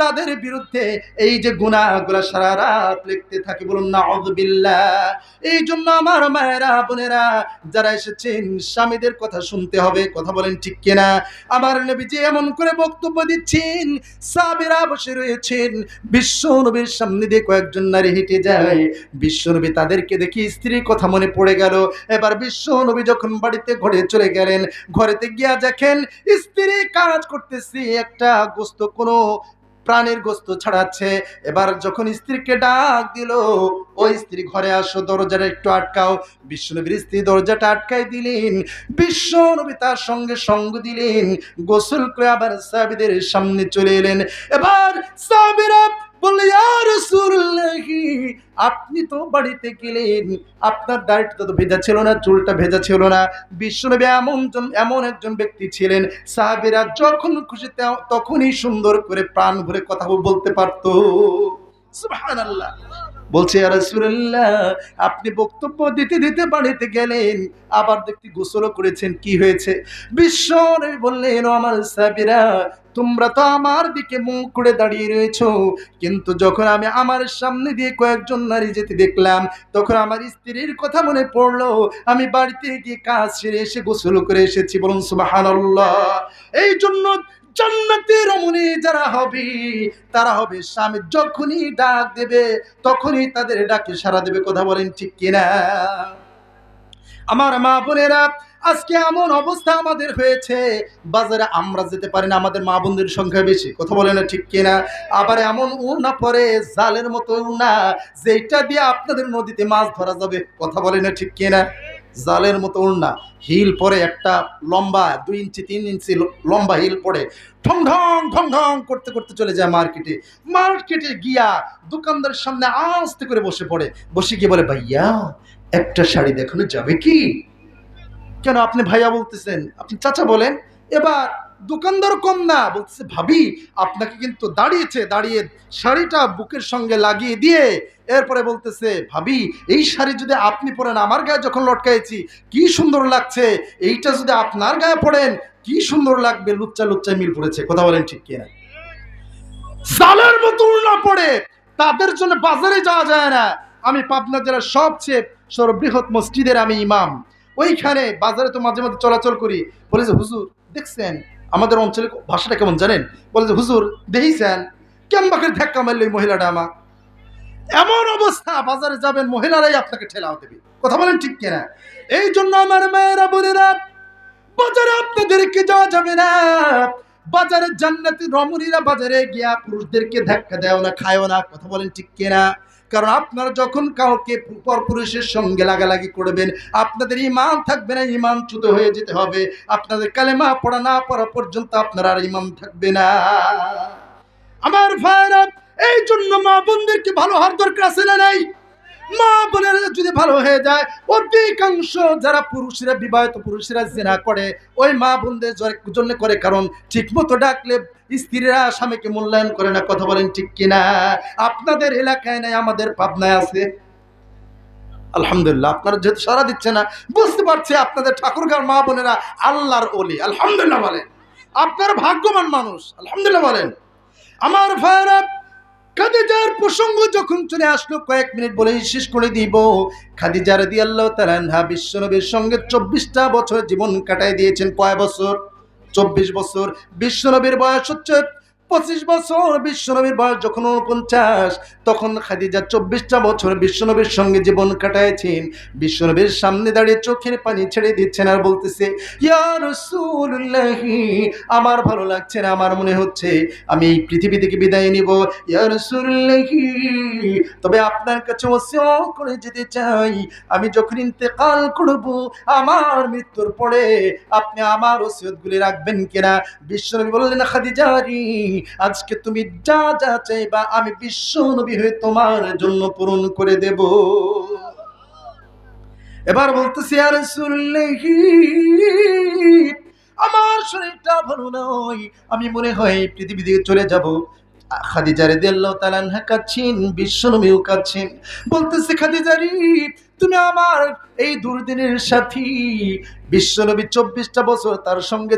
তাদের বিরুদ্ধে এই যে গুনাহগুলো সারা রাত লিখতে থাকে। বলুন নাউযুবিল্লাহ। এই জন্য আমার মায়েরা বোনেরা যারা এসেছেন, স্বামীদের কথা শুনতে হবে। কথা বলেন ঠিক কিনা? আমার নবীজি এমন করে বক্তব্য দিচ্ছেন, সাহাবীরা বসে রয়েছেন, বিশ্ব নবীর সামনে দিয়ে কয়েকজন নারী হেঁটে যায়। বিশ্ব নবী তাদেরকে দেখে স্ত্রীর কথা মনে পড়ে গেল। এবার বিশ্ব নবী যখন বাড়িতে ঘরে চলে গেলেন, ঘরেতে গিয়া দেখেন স্ত্রী কাজ করতেছে, একটা গোস্ত কোনো প্রাণীর গোস্ত ছাড়াচ্ছে। এবার যখন স্ত্রীকে ডাক দিল, ওই স্ত্রী ঘরে আসো, দরজাটা একটু আটকাও। বিশ্বনবীর স্ত্রী দরজাটা আটকাই দিলেন, বিশ্বনবী তার সঙ্গে সঙ্গ দিলেন, গোসল করে আবার সাহাবীদের সামনে চলে এলেন। এবার সাহাবীরা বললেন, ইয়া রাসূলুল্লাহ, আপনি তো বাড়িতে গেলেন, আপনার দাড়িটা তো ভেজা ছিল না, চুলটা ভেজা ছিল না। বিশ্বনবী এমন একজন ব্যক্তি ছিলেন, সাহাবীরা যখন খুশি তখনই সুন্দর করে প্রাণ ভরে কথা বলতে পারতো। সুবহানাল্লাহ। বলছে, ইয়া রাসূলুল্লাহ, আপনি বক্তব্য দিতে দিতে বাড়িতে গেলেন, আবার দেখতে গোসলও করেছেন, কি হয়েছে? বিশ্বনবী বললেন, ও আমার সাহাবীরা, তোমরা তো আমার দিকে মুখ করে দাঁড়িয়ে রয়েছো, কিন্তু যখন আমি আমার সামনে দিয়ে কয়েকজন নারী যেতে দেখলাম, তখন আমার স্ত্রীর কথা মনে পড়লো। আমি বাড়িতে গিয়ে কাজ সেরে এসে গোসল করে এসেছি। বলুন সুবহানাল্লাহ। এই জন্য জান্নাতে রমণী যারা হবে, তারা হবে স্বামী যখনই ডাক দেবে তখনই তাদের ডাকে সাড়া দেবে। কথা বলেন ঠিক কিনা? আমার মা বোনেরা, আজকে এমন অবস্থা আমাদের হয়েছে, বাজারে আমরা যেতে পারি না, আমাদের মা বোনদের সংখ্যা বেশি। কথা বলে না ঠিক কিনা? আবার এমন উড়না পরে, জালের মতো উড়না, যেটা দিয়ে আপনাদের নদীতে মাছ ধরা যাবে। কথা বলে না ঠিক কিনা? জালের মতো উড়না, হিল পরে, একটা লম্বা 2 ইঞ্চি 3 ইঞ্চি লম্বা হিল পরে, ঠং ঢং ঠং ঢং করতে করতে চলে যায় মার্কেটে। মার্কেটে গিয়া দোকানদারের সামনে আস্তে করে বসে পড়ে, বসে গিয়ে বলে, ভাইয়া একটা শাড়ি দেখানো যাবে কি? কেন আপনি ভাইয়া বলতেছেন? আপনি চাচা বলেন। এবার দোকানদার কম না, বলতেছে, ভাবি আপনাকে কিন্তু দাঁড়িয়ে শাড়িটা বুকের সঙ্গে লাগিয়ে দিয়ে এরপরে বলতেছে, ভাবি এই শাড়ি যদি আপনি পরেন, আমার গায়ে যখন লটকাইছি কি সুন্দর লাগছে, এইটা যদি আপনার গায়ে পড়েন কি সুন্দর লাগবে, লুচ্চা লুচ্চা মিল পড়েছে। কথা বলেন ঠিক কিনা? জালের মতো উড়না পড়ে তাদের জন্য বাজারে যাওয়া যায় না। আমি পাবনা জেলার সবচেয়ে সর্ববৃহৎ মসজিদের আমি ইমাম, ওইখানে বাজারে তো মাঝে মাঝে চলাচল করি। বলে যে, হুজুর দেখছেন আমাদের অঞ্চলে ভাষাটা কেমন জানেন? বলে যে, হুজুর দেখেছেন কেমন করে ধাক্কা মারলো এই মহিলাটা আমার। এমন অবস্থা, বাজারে যাবেন মহিলারাই আপনাকে ঠেলাও দেবে। কথা বলেন ঠিক কিনা? এই জন্য আমার মায়েরা বোনেরা, বাজারে আপনাদেরকে যাওয়া যাবে না। বাজারে জান্নাতি রমণীরা বাজারে গিয়া পুরুষদেরকে ধাক্কা দেও না, খায়ও না। কথা বলেন ঠিক কিনা? কারণ আপনারা যখন কাউকে পরপুরুষের সঙ্গে লাগালাগি করবেন, আপনাদের ঈমান থাকবে না, ঈমান চ্যুত হয়ে যেতে হবে। আপনাদের কালেমা পড়া না পড়া পর্যন্ত আপনার আর ঈমান থাকবে না। আমার ভাইরা, এই জন্য মা বোনদেরকে ভালো হওয়ার দরকার আছে না নাই? মা বোনেরা যদি ভালো হয়ে যায়, অধিকাংশ যারা পুরুষরা, বিবাহিত পুরুষরা জিনা করে, ওই মা বোনদের জন্য করে, কারণ ঠিক মতো ডাকলে স্ত্রীরা স্বামীকে মূল্যায়ন করে না। কথা বলেন ঠিক কিনা? আপনাদের এলাকায় নাই, আমাদের পাবনায় আছে। আলহামদুলিল্লাহ, আপনারা যেহেতু সারা দিচ্ছে না, বুঝতে পারছি আপনাদের ঠাকুরগাঁর মা বোনেরা আল্লাহর ওলি। আলহামদুলিল্লাহ বলেন। আপনারা ভাগ্যবান মানুষ। আলহামদুলিল্লাহ বলেন। আমার ভাইরা, খাদিজার প্রসঙ্গ যখন চলে আসলো, কয়েক মিনিট বলেই শেষ করে দিব। খাদিজা রাদিয়াল্লাহু তাআলা আনহা বিশ্বনবীর সঙ্গে 24টা বছর জীবন কাটায় দিয়েছেন। কয় বছর? 24 বছর। বিশ্বনবীর বয়স হচ্ছে 25 বছর। বিশ্বনবীর বয়স যখন 49, তখন খাদিজা 24টা বছর বিশ্বনবীর সঙ্গে জীবন কাটাইছেন। বিশ্বনবীর সামনে দাঁড়িয়ে চোখের পানি ছেড়ে দিচ্ছেন আর বলতেছে, ইয়া রাসূলুল্লাহ, আমার ভালো লাগছে না, আমার মনে হচ্ছে আমি এই পৃথিবী থেকে বিদায় নিব। ইয়া রাসূলুল্লাহ, তবে আপনার কাছে ওসিয়ত করে যেতে চাই, আমি যখন ইন্তেকাল করব, আমার মৃত্যুর পরে আপনি আমার ওসিয়তগুলি রাখবেন কিনা? বিশ্বনবী বললেন, খাদিজা রে, আজকে তুমি যা যা চাইবা আমি বিশ্বনবী হয়ে তোমার জন্য পূরণ করে দেব। এবার বলতেছি, ইয়া রাসূলুল্লাহ, আমার শরীরটা ভালো নয়, আমি মনে হয় পৃথিবী থেকে চলে যাব। খাদিজা রাদিয়াল্লাহু তাআলা আনহা কাঁদছেন, বিশ্বনবীও কাঁদছেন, বলতেছে খাদিজা রে, তুমি আমার এই দুর্দিনের সাথী। বিশ্বনবী 24টা বছর তার সঙ্গে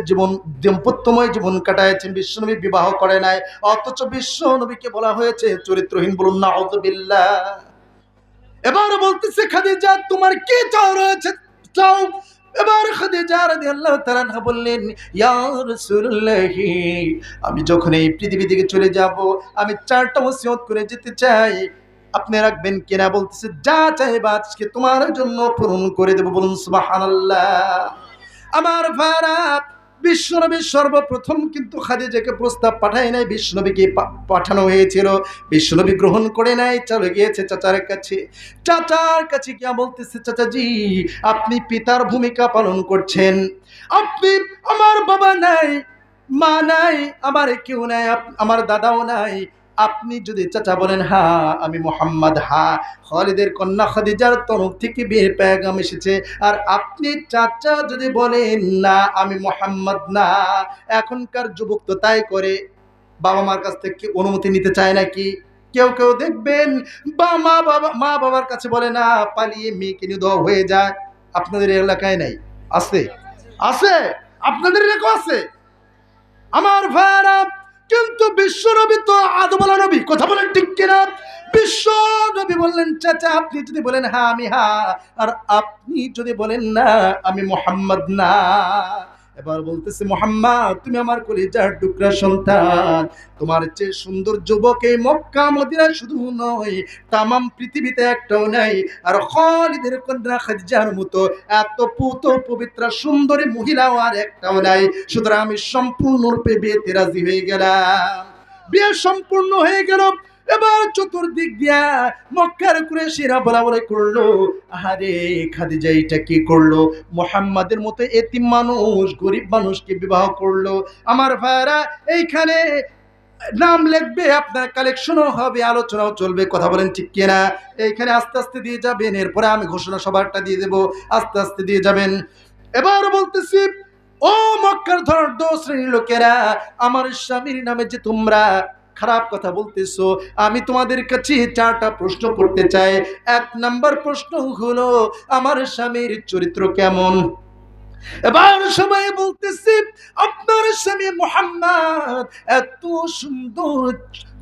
দাম্পত্যময় জীবন কাটাইছেন, বিশ্বনবী বিবাহ করে নাই, অথচ বিশ্বনবীকে বলা হয়েছে চরিত্রহীন। বলুন নাউযুবিল্লাহ। এবার বলতেছে খাদিজা তোমার কি চাও রয়েছে, চাও। এবার খাদিজা রাদিয়াল্লাহু তাআলা আনহা বললেন, ইয়া রাসূলুল্লাহ, আমি যখন এই পৃথিবী থেকে চলে যাব, আমি 4টা ওসিয়ত করে যেতে চাই, আপনি রাখবেন কিনা? বলতেছে যা চাইবা আজকে তোমার জন্য পূরণ করে দেব। বলুন সুবহানাল্লাহ। আমার ভাইরা, বিশ্বনবী সর্বপ্রথম কিন্তু খাদিজাকে প্রস্তাব পাঠায় নাই, বিশ্বনবীকে পাঠানো হয়েছিল। বিশ্বনবী গ্রহণ করে নাই, চলে গিয়েছে চাচার কাছে। চাচার কাছে গিয়া বলতেছে, চাচাজি আপনি পিতার ভূমিকা পালন করছেন, আপনি, আমার বাবা নাই, মা নাই, আমার কেউ নাই, আমার দাদাও নাই, আপনি যদি চাচা বলেন হ্যাঁ আমি মুহাম্মদ, হ্যাঁ খালিদের কন্যা খাদিজার তরফ থেকে বিয়ের পেগাম এসেছে, আর আপনি চাচা যদি বলেন না আমি মুহাম্মদ না। এখনকার যুবক তো তাই করে, বাবা মার কাছ থেকে অনুমতি নিতে চায় নাকি? কেউ কেউ দেখবেন মা বাবার কাছে বলে না, পালিয়ে মেয়েকে নিয়ে দেওয়া হয়ে যায়। আপনাদের এলাকায় নাই? আছে? আছে? আপনাদের এলাকায় আছে? আমার ভাইরা, কিন্তু বিশ্ব নবী তো আদমওয়ালা নবী, কথা বলেন ঠিক কিনা? বিশ্ব নবী বললেন চাচা আপনি যদি বলেন হ্যাঁ আমি হ্যাঁ, আর আপনি যদি বলেন না আমি মুহাম্মদ না। এবার বলতেছে মুহাম্মদ তুমি আমার কলিজার টুকরা সন্তান, তোমার চেয়ে সুন্দর যুবক এই মক্কা মদিনা শুধু নয় তামাম পৃথিবীতে একটাও নাই, আর খালিদের কন্যা খাদিজার মতো এত পবিত্র সুন্দরী মহিলাও আর একটাও নাই। সুতরাং আমি সম্পূর্ণরূপে বিয়েতে রাজি হয়ে গেলাম। বিয়ে সম্পূর্ণ হয়ে গেল। এবার চতুর্দিক দিয়া মক্কার কুরাইশরা বলা বলে করলো, আরে খাদিজা এটা কি করলো? মুহাম্মাদের মতো এতিম মানুষ, গরিব মানুষকে বিবাহ করলো। আমার ভাইরা, এইখানে নাম লিখবে, আপনার কালেকশনও হবে, আলোচনাও চলবে, কথা বলেন ঠিক কিনা? এইখানে আস্তে আস্তে দিয়ে যাবেন, এরপরে আমি ঘোষণা সভাটা দিয়ে দেব, আস্তে আস্তে দিয়ে যাবেন। এবার বলতেছি, ও মক্কার ধনাঢ্য শ্রেণীর লোকেরা, আমার স্বামীর নামে যে তোমরা খারাপ কথা বলতেছো, আমি তোমাদের কাছে 4টা প্রশ্ন করতে চাই। 1 নাম্বার প্রশ্ন হলো আমার স্বামীর চরিত্র কেমন? এবার সবাই বলতেছে আপনার স্বামী মুহাম্মদ এত সুন্দর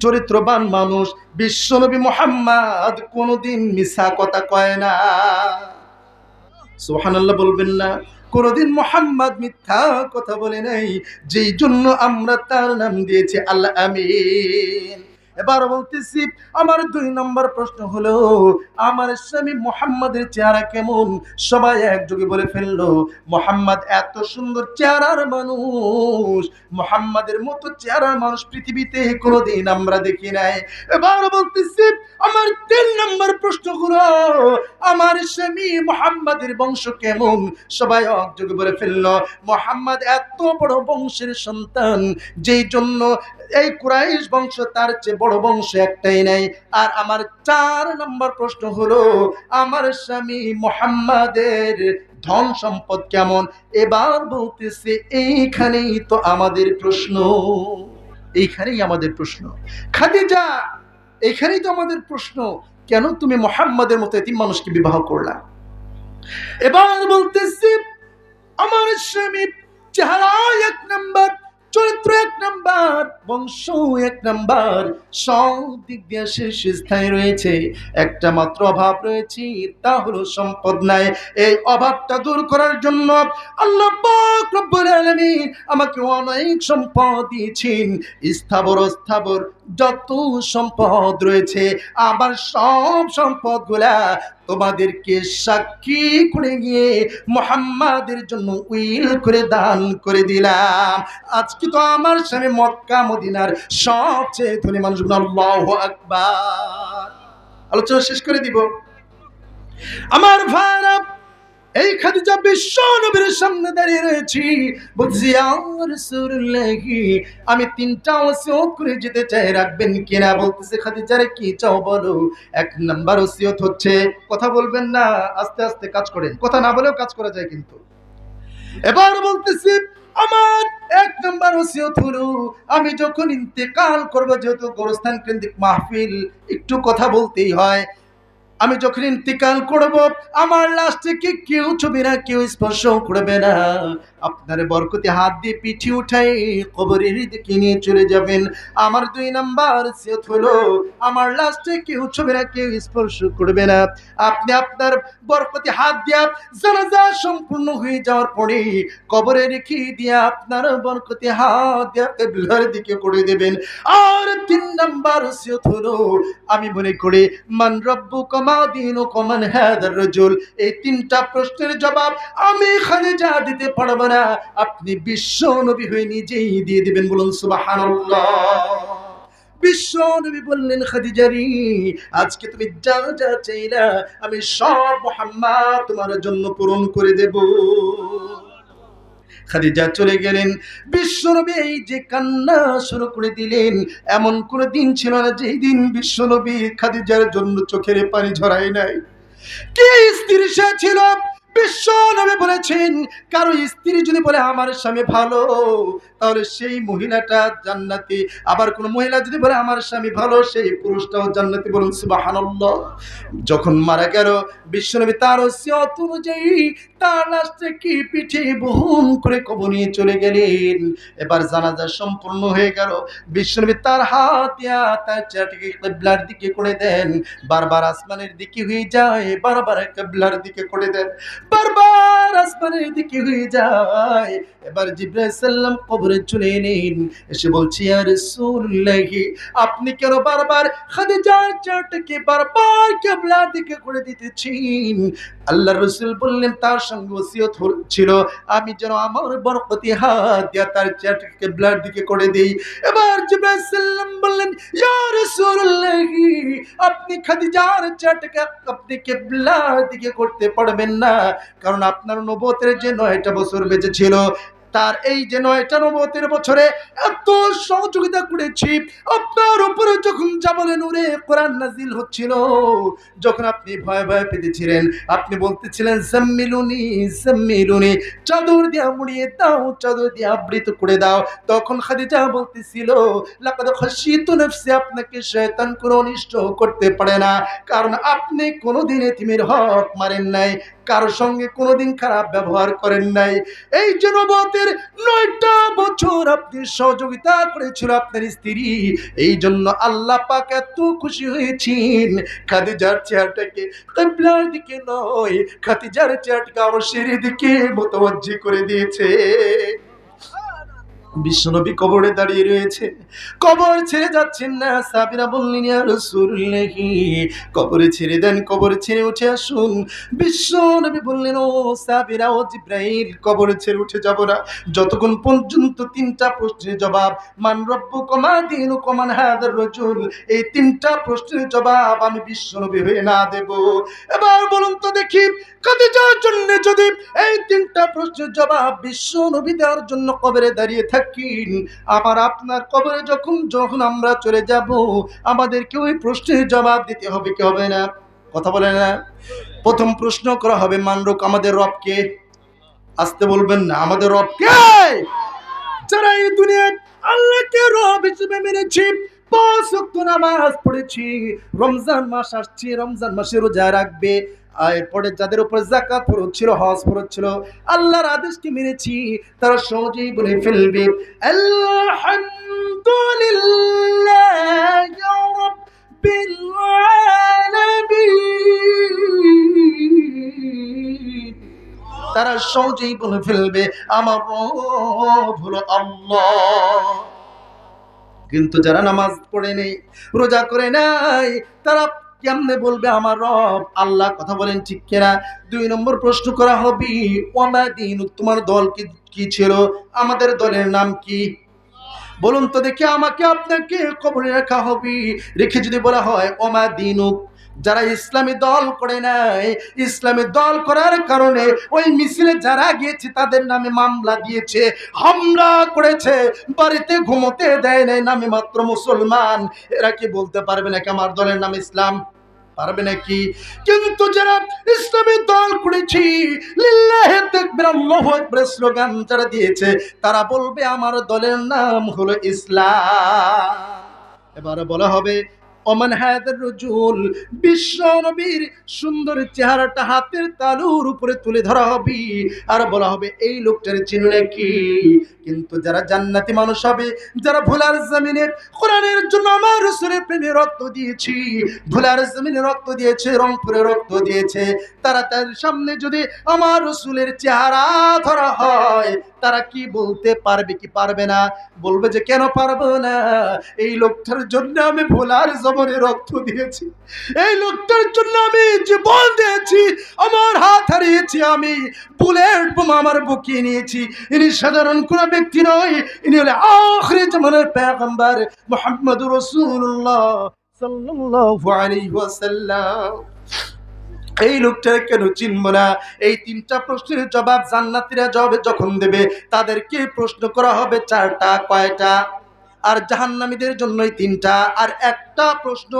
চরিত্রবান মানুষ, বিশ্বনবী মুহাম্মদ কোনোদিন মিছা কথা কয় না। সুবহানাল্লাহ বলবেন না? কোনদিন মুহাম্মদ মিথ্যা কথা বলে নাই, যেই জন্য আমরা তার নাম দিয়েছি আল আমিন। এবার বলতেছি আমার 2 নম্বর প্রশ্ন হলো আমার স্বামী মুহাম্মাদের চেহারা কেমন? সবাই একযোগে বলে ফেললো মুহাম্মদ এত সুন্দর চেহারার মানুষ, মুহাম্মাদের মতো চেহারার মানুষ পৃথিবীতে কোনোদিন আমরা দেখি নাই। এবার বলতেছি আমার 3 নম্বর প্রশ্ন হলো আমার স্বামী মুহাম্মাদের বংশ কেমন? সবাই একযোগে বলে ফেললো মুহাম্মদ এত বড় বংশের সন্তান, যেই জন্য এই কুরাইশ বংশ তার চেয়ে বড় বংশ একটাই নাই। আর আমার 4 নম্বর প্রশ্ন হলো আমার স্বামী মুহাম্মাদের ধন সম্পদ কেমন? এবার বলতেছে এইখানেই তো আমাদের প্রশ্ন, এইখানেই আমাদের প্রশ্ন খাদিজা, এইখানেই তো আমাদের প্রশ্ন, কেন তুমি মুহাম্মাদের মতো এতিম মানুষকে বিবাহ করলা? এবার বলতেছি আমার স্বামী চেহারা 1 নাম্বার, চরিত্র 1 নাম্বার, বংশ 1 নাম্বার, সব দিক দিয়ে শেষ স্থানে রয়েছে। একটা মাত্র অভাব রয়েছে, তা হলো সম্পদ নাই। এই অভাবটা দূর করার জন্য আল্লাহ পাক রব্বুল আলামিন আমাকে অনেক সম্পদ দিয়েছেন, স্থাবর অস্থাবর যত সম্পদ রয়েছে, আমার সব সম্পদগুলা তোমাদেরকে সাক্ষী করে গিয়ে মুহাম্মাদের জন্য উইল করে দান করে দিলাম। আজকে তো আমার স্বামী মক্কা মদিনার সবচেয়ে ধনী মানুষ। আল্লাহু আকবার। আলোচনা শেষ করে দিব। আমার ভাইরা, এই খাদিজা বিশ্ব নবীর সামনে দাঁড়িয়ে রয়েছি, বলছি ইয়া রাসূলুল্লাহ আমি 3টা ওসিয়ত করে যেতে চাই, রাখবেন কিনা? বলতেছে খাদিজা রে কি চাও বলো? 1 নাম্বার ওসিয়ত হচ্ছে, কথা বলবেন না, আস্তে আস্তে কাজ করেন, কথা না বলেও কাজ করা যায় কিন্তু। এবার বলতেছি আমার এক নম্বর ওসিয়ত হলো, আমি যখন ইন্তেকাল করব, যেহেতু গোরস্থান কেন্দ্রিক মাহফিল, একটু কথা বলতেই হয়। আমি যখন ইন্তেকাল করব, আমার লাশে কি কেউ ছবি না, কেউ স্পর্শ করবে না। আপনার বরকতে হাত দিয়ে পিঠে উঠাই কবরের দিকে নিয়ে চলে যাবেন। আমার 2 নাম্বার ওসিয়ত হলো, আমার লাশে কেউ ছবি না, কেউ স্পর্শ করবে না। আপনি আপনার বরকতে হাত দিয়া জানাজা সম্পূর্ণ হয়ে যাওয়ার পরে কবরে রেখে দিয়া আপনার বরকতে হাত দিয়া কিবলার দিকে করে দেবেন। আর 3 নাম্বার ওসিয়ত হলো, আমি মনে করি মান রব্বুকা মা দীনুকা মান হাদার রাজুল, এই 3টা প্রশ্নের জবাব আমি খাদিজা দিতে পারবো না, আপনি বিশ্ব নবী হয়ে নিজেই দিয়ে দিবেন। বলুন সুবহানাল্লাহ। বিশ্ব নবী বললেন, খাদিজারি, আজকে তুমি যা যা চাইলা আমি সব মুহাম্মদ তোমার জন্য পূরণ করে দেব। খাদিজা চলে গেলেন। বিশ্বনবী এই যে কান্না শুরু করে দিলেন, এমন কোন দিন ছিল না যেই দিন বিশ্বনবী খাদিজার জন্য চোখের পানি ঝরায় নাই। কি স্ত্রী সে ছিল! বিশ্ব নবী বলেছেন, কারো স্ত্রী যদি বলে আমার স্বামী ভালো, তাহলে সেই মহিলাটা জান্নাতি। আবার কোন মহিলা যদি বলে আমার স্বামী ভালো, সেই পুরুষটাও জান্নাতি। বলুন সুবহানাল্লাহ। যখন মারা গেল, বিশ্ব নবী তার ওসিয়ত অনুযায়ী তার লাশটাকে পিঠে বহন করে কবর নিয়ে চলে গেলেন। এবার জানাজা সম্পূর্ণ হয়ে গেল। বিশ্ব নবী তার হাত দিয়া তার চেহারাটাকে কিবলার দিকে করে দেন। বারবার আসমানের দিকে হয়ে যায়, বারবার কিবলার দিকে করে দেন, বারবার আসমানের দিকে হয়ে যায়। এবার জিবরাইল সাল্লাম কবরে চলে এলেন, এসে বলছি, ইয়া রাসূলুল্লাহ, আপনি কেন বারবার খাদিজার চেহারাটাকে বারবার কিবলার দিকে করে দিতেছেন? আল্লাহর রাসূল বললেন, তার সঙ্গে ওসিয়ত ছিল আমি যেন আমার বরকতি হাত দিয়া তার চেহারাটাকে কিবলার দিকে করে দেই। এবার জিবরাইল সাল্লাম বললেন, ইয়া রাসূলুল্লাহ, আপনি খাদিজার চেহারাটাকে আপনি কিবলার দিকে করতে পারবেন না, কারণ আপনার নবুয়তের যে 9টা বছর বেঁচে ছিল, তার এই যে 9টা নবুয়তের বছরে এত সহযোগিতা করেছি আপনার উপরে। যখন জাবালে নূরে কোরআন নাজিল হচ্ছিল, যখন আপনি ভয় ভয় পেতেছিলেন, আপনি বলতেছিলেন জাম্মিলুনি জাম্মিলুনি, চাদর দিয়ে মুড়িয়ে দাও, চাদর দিয়ে আবৃত করে দাও, তখন খাদিজা বলতেছিল লাকাদ খাশিতু নাফসি, আপনাকে শয়তান কোনো অনিষ্ট করতে পারে না, কারণ আপনি কোনোদিন এতিমের হক মারেন নাই, কারোর সঙ্গে কোনোদিন খারাপ ব্যবহার করেন নাই। এই যে নবুয়তের 9টা বছর আপনি সহযোগিতা করেছিল আপনার স্ত্রী, এই জন্য আল্লাহ পাক এত খুশি হয়েছেন খাদিজার চেহারাটাকে কিবলার দিকে নয়, খাদিজার চেহারাটাকে আরশের দিকে মুতাওয়াজ্জি করে দিয়েছে। বিশ্বনবী কবরে দাঁড়িয়ে রয়েছে, কবর ছেড়ে যাচ্ছেন না। সাহাবীরা বললেন, ইয়া রাসূলুল্লাহ, কবরে ছেড়ে দেন, কবরে ছেড়ে উঠে আসুন। বিশ্বনবী বললেন, ও সাহাবীরা, ও জিবরাইল, কবরে ছেড়ে উঠে যাব না যতক্ষণ পর্যন্ত 3টা প্রশ্নের জবাব, মান রব্বুকা মা দীনুকা মান হাদার রাজুল, এই 3টা প্রশ্নের জবাব আমি বিশ্বনবী হয়ে না দেব। এবার বলুন তো দেখি, খাদিজার জন্য যদি এই 3টা প্রশ্নের জবাব বিশ্বনবী দেওয়ার জন্য কবরে দাঁড়িয়ে থাকেন, আমার আপনার কবরে যখন যখন আমরা চলে যাব, আমাদেরকে ওই প্রশ্নের জবাব দিতে হবে কি হবে না? কথা বলে না? প্রথম প্রশ্ন করা হবে, মানরুক, আমাদের রবকে। আসতে বলবেন না, আমাদের রবকে। যারা এই দুনিয়ায় আল্লাহকে রব হিসেবে মেনেছি, 5 ওয়াক্ত নামাজ পড়েছি, রমজান মাস আসছে, রমজান মাসে রোজা রাখবে, এরপরে যাদের উপর যাকাত ফরজ ছিল, হজ ফরজ ছিল, আল্লাহর আদেশকে মেনেছি, তারা সহজেই বলে ফেলবে আলহামদুলিল্লাহি রাব্বিল আলামিন। তারা সহজেই বলে ফেলবে আমার রব হলো আল্লাহ। কিন্তু যারা নামাজ পড়ে নেই, রোজা করে নাই, তারা কেমনে বলবে আমার রব আল্লাহ? কথা বলেন ঠিক কিনা? 2 নম্বর প্রশ্ন করা হবে, ওয়ামা দীনুক, তোমার দল কি ছিল? আমাদের দলের নাম কি? বলুন তো দেখি, আমাকে আপনাকে কবরে রাখা হবে। রেখে যদি বলা হয় ওমা দীনুক, যারা ইসলামী দল করে নাই, ইসলামী দল করার কারণে ওই মিছিলে যারা গিয়েছে তাদের নামে মামলা দিয়েছে, হামলা করেছে, বাড়িতে ঘুমোতে দেয় নাই, নামে মাত্র মুসলমান, এরা কি বলতে পারবে নাকি আমার দলের নাম ইসলাম? পারবে নাকি? কিন্তু যারা ইসলামী দল করেছি, লিল্লাহি তাকবীর আল্লাহু আকবার স্লোগান যারা দিয়েছে, তারা বলবে আমার দলের নাম হলো ইসলাম। এবারে বলা হবে ওমান হায়াতুর রাজুল, বিশ্ব নবীর সুন্দর চেহারাটা হাতের তালুর উপরে তুলে ধরা হবে আর বলা হবে এই লোকটার চিনো নাকি? কিন্তু যারা জান্নাতি মানুষ হবে, যারা ভোলার জমিনে কোরআনের জন্য আমার রাসূলের প্রেমে রক্ত দিয়েছি, ভোলার জমিনে রক্ত দিয়েছে, রংপুরে রক্ত দিয়েছে, তারা তার সামনে যদি আমার রাসূলের চেহারা ধরা হয়, তারা কি বলতে পারবে কি পারবে না? বলবে যে কেন পারবো না, এই লোকটার জন্য আমি ভোলার জমিনে রক্ত দিয়েছি, এই লোকটার জন্য আমি জীবন দিয়েছি, আমার হাত হারিয়েছি, আমি বুলেট বোমা আমার বুকে নিয়েছি। ইনি সাধারণ কোন ব্যক্তি নয়, ইনি হলেন আখিরি জামানার পয়গম্বর মুহাম্মদুর রাসূলুল্লাহ সাল্লাল্লাহু আলাইহি ওয়াসাল্লাম। এই লোকটা কেন চিনব না? এই তিনটা প্রশ্নের জবাব জান্নাতীরা যখন দেবে, তাদেরকে প্রশ্ন করা হবে চারটা। কয়টা? আর জাহান্নামীদের জন্যই তিনটা। আর একটা প্রশ্ন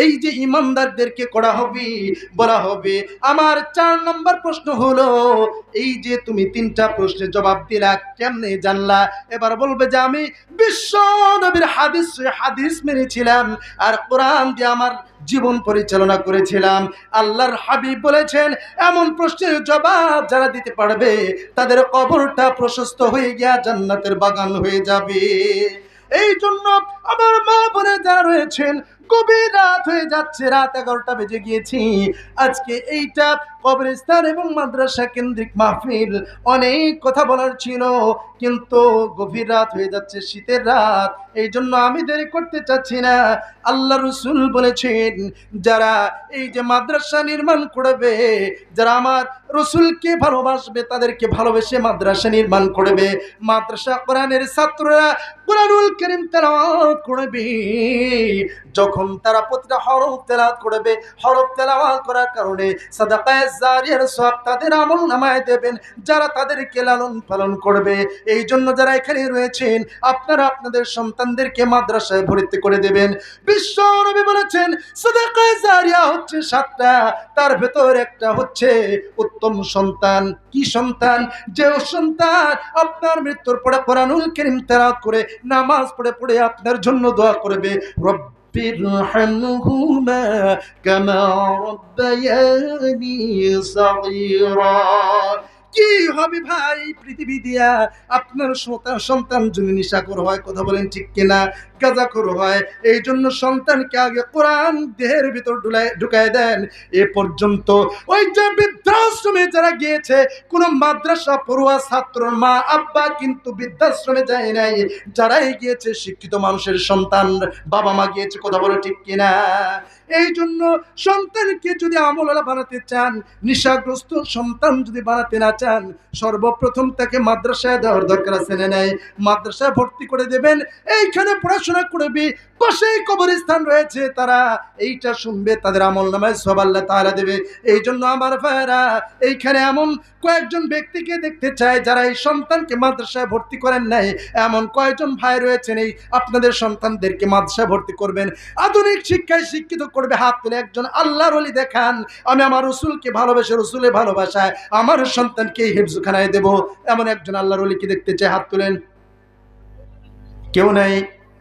এই যে ইমানদারদেরকে করা হবে, বলা হবে আমার 4 নম্বর প্রশ্ন হলো, এই যে তুমি তিনটা প্রশ্নের জবাব দিলা, কেমনে জানলা? এবার বলবে যে আমি বিশ্ব নবীর হাদিস মেনেছিলাম আর কোরআন দিয়ে আমার জীবন পরিচালনা করেছিলাম। আল্লাহর হাবিব বলেছেন এমন প্রশ্নের জবাব যারা দিতে পারবে, তাদের কবরটা প্রশস্ত হয়ে গিয়া জান্নাতের বাগান হয়ে যাবে। এই জন্য আমার মা বোনে যারা রয়েছেন, গভীর রাত হয়ে যাচ্ছে, রাত 11টা বেজে গিয়েছি। আজকে এইটা কবরস্থান এবং মাদ্রাসা কেন্দ্রিক মাহফিল, অনেক কথা বলার ছিল, কিন্তু গভীর রাত হয়ে যাচ্ছে, শীতের রাত, এই জন্য আমি দেরি করতে চাচ্ছি না। আল্লাহ রসুল বলেছেন যারা এই যে মাদ্রাসা নির্মাণ করবে, যারা আমার রসুলকে ভালোবাসবে, তাদেরকে ভালোবেসে মাদ্রাসা নির্মাণ করবে, মাদ্রাসা কোরআনের ছাত্ররা কোরআনুল কারীম তেলাওয়াত করবে, যখন তারা প্রতিটা হরফ তেলাওয়াত করবে, হরফ তেলাওয়াত করার কারণে সাদাকায়ে জারিয়ার সওয়াব তাদের আমলনামায় দেবেন, যারা তাদেরকে লালন পালন করবে। এই জন্য যারা এখানে রয়েছেন, আপনারা আপনাদের সন্তানদেরকে মাদ্রাসায় ভর্তি করে দেবেন। বিশ্ব নবী বলেছেন সাদাকায়ে জারিয়া হচ্ছে 7টা, তার ভেতর একটা হচ্ছে উত্তম সন্তান। কি সন্তান? যে সন্তান আপনার মৃত্যুর পরে কোরআনুল কারীম তেলাওয়াত করে, নামাজ পড়ে পড়ে আপনার জন্য দোয়া করবে, রব্বিরহামহুমা কামা রাব্বায়ানি সাগীরা। কি হবে ভাই পৃথিবী দিয়া আপনার সন্তান যদি নেশাখোর হয়, কথা বলেন ঠিক কিনা, গাঁজাখোর হয়, এই জন্য সন্তানকে আগে কোরআন দেহের ভিতর ঢুকায় দেন। এ পর্যন্ত ওই যে বৃদ্ধাশ্রমে যারা গিয়েছে, কোন মাদ্রাসা পড়ুয়া ছাত্র মা আব্বা কিন্তু বৃদ্ধাশ্রমে যায় নাই, যারাই গিয়েছে শিক্ষিত মানুষের সন্তান, বাবা মা গিয়েছে, কথা বলে ঠিক কিনা। এই জন্য সন্তানকে যদি আমলওয়ালা বানাতে চান, নেশাগ্রস্ত সন্তান যদি বানাতে না চান, সর্বপ্রথম তাকে মাদ্রাসায় দেওয়ার দরকার আছে না নাই? মাদ্রাসায় ভর্তি করে দেবেন, এইখানে পড়াশোনা করবে, পাশেই কবরস্থান রয়েছে, তারা এইটা শুনবে, তাদের আমলনামায় সওয়াব আল্লাহ তাআলা দেবে। এই জন্য আমার ভাইরা, এইখানে এমন কয়েকজন ব্যক্তিকে দেখতে চাই যারা এই সন্তানকে মাদ্রাসায় ভর্তি করেন নাই। এমন কয়েকজন ভাই রয়েছেন, এই আপনাদের সন্তানদেরকে মাদ্রাসায় ভর্তি করবেন, আধুনিক শিক্ষায় শিক্ষিত করবে। হাত তুলে একজন আল্লাহর ওলি দেখান, আমি আমার রসুলকে ভালোবেসে, রসুলের ভালোবাসায় আমার সন্তানকে হিফজখানায় দেব, এমন একজন আল্লাহর ওলিকে দেখতে চাই। হাত তুলেন। কেউ নাই?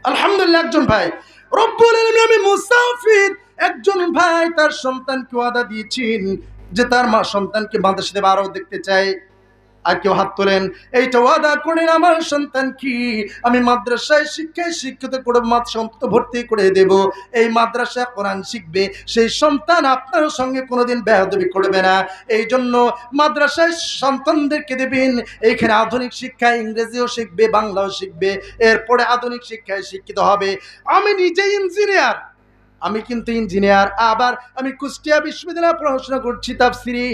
আলহামদুলিল্লাহ, একজন ভাই। রব্বুল আলামিন, আমি মুসাফির, একজন ভাই তার সন্তানকে ওয়াদা দিয়েছেন যে তার মা সন্তানকে মাদ্রাসাতে আরো দেখতে চাই। আর কেউ হাত তোলেন? এইটা ওয়াদা করেন আমার সন্তান কি আমি মাদ্রাসায় শিক্ষায় শিক্ষিত করে মাদ্রাসা ভর্তি করে দেব, এই মাদ্রাসায় কোরআন শিখবে, সেই সন্তান আপনার সঙ্গে কোনোদিন বেয়াদবি করবে না। এই জন্য মাদ্রাসায় সন্তানদেরকে দেবেন, এইখানে আধুনিক শিক্ষায় ইংরেজিও শিখবে, বাংলাও শিখবে, এরপরে আধুনিক শিক্ষায় শিক্ষিত হবে। আমি নিজে ইঞ্জিনিয়ার, আমি কিন্তু ইঞ্জিনিয়ার, আবার আমি কুষ্টিয়া বিশ্ববিদ্যালয়ে পড়াশোনা করছি তাফসিরি।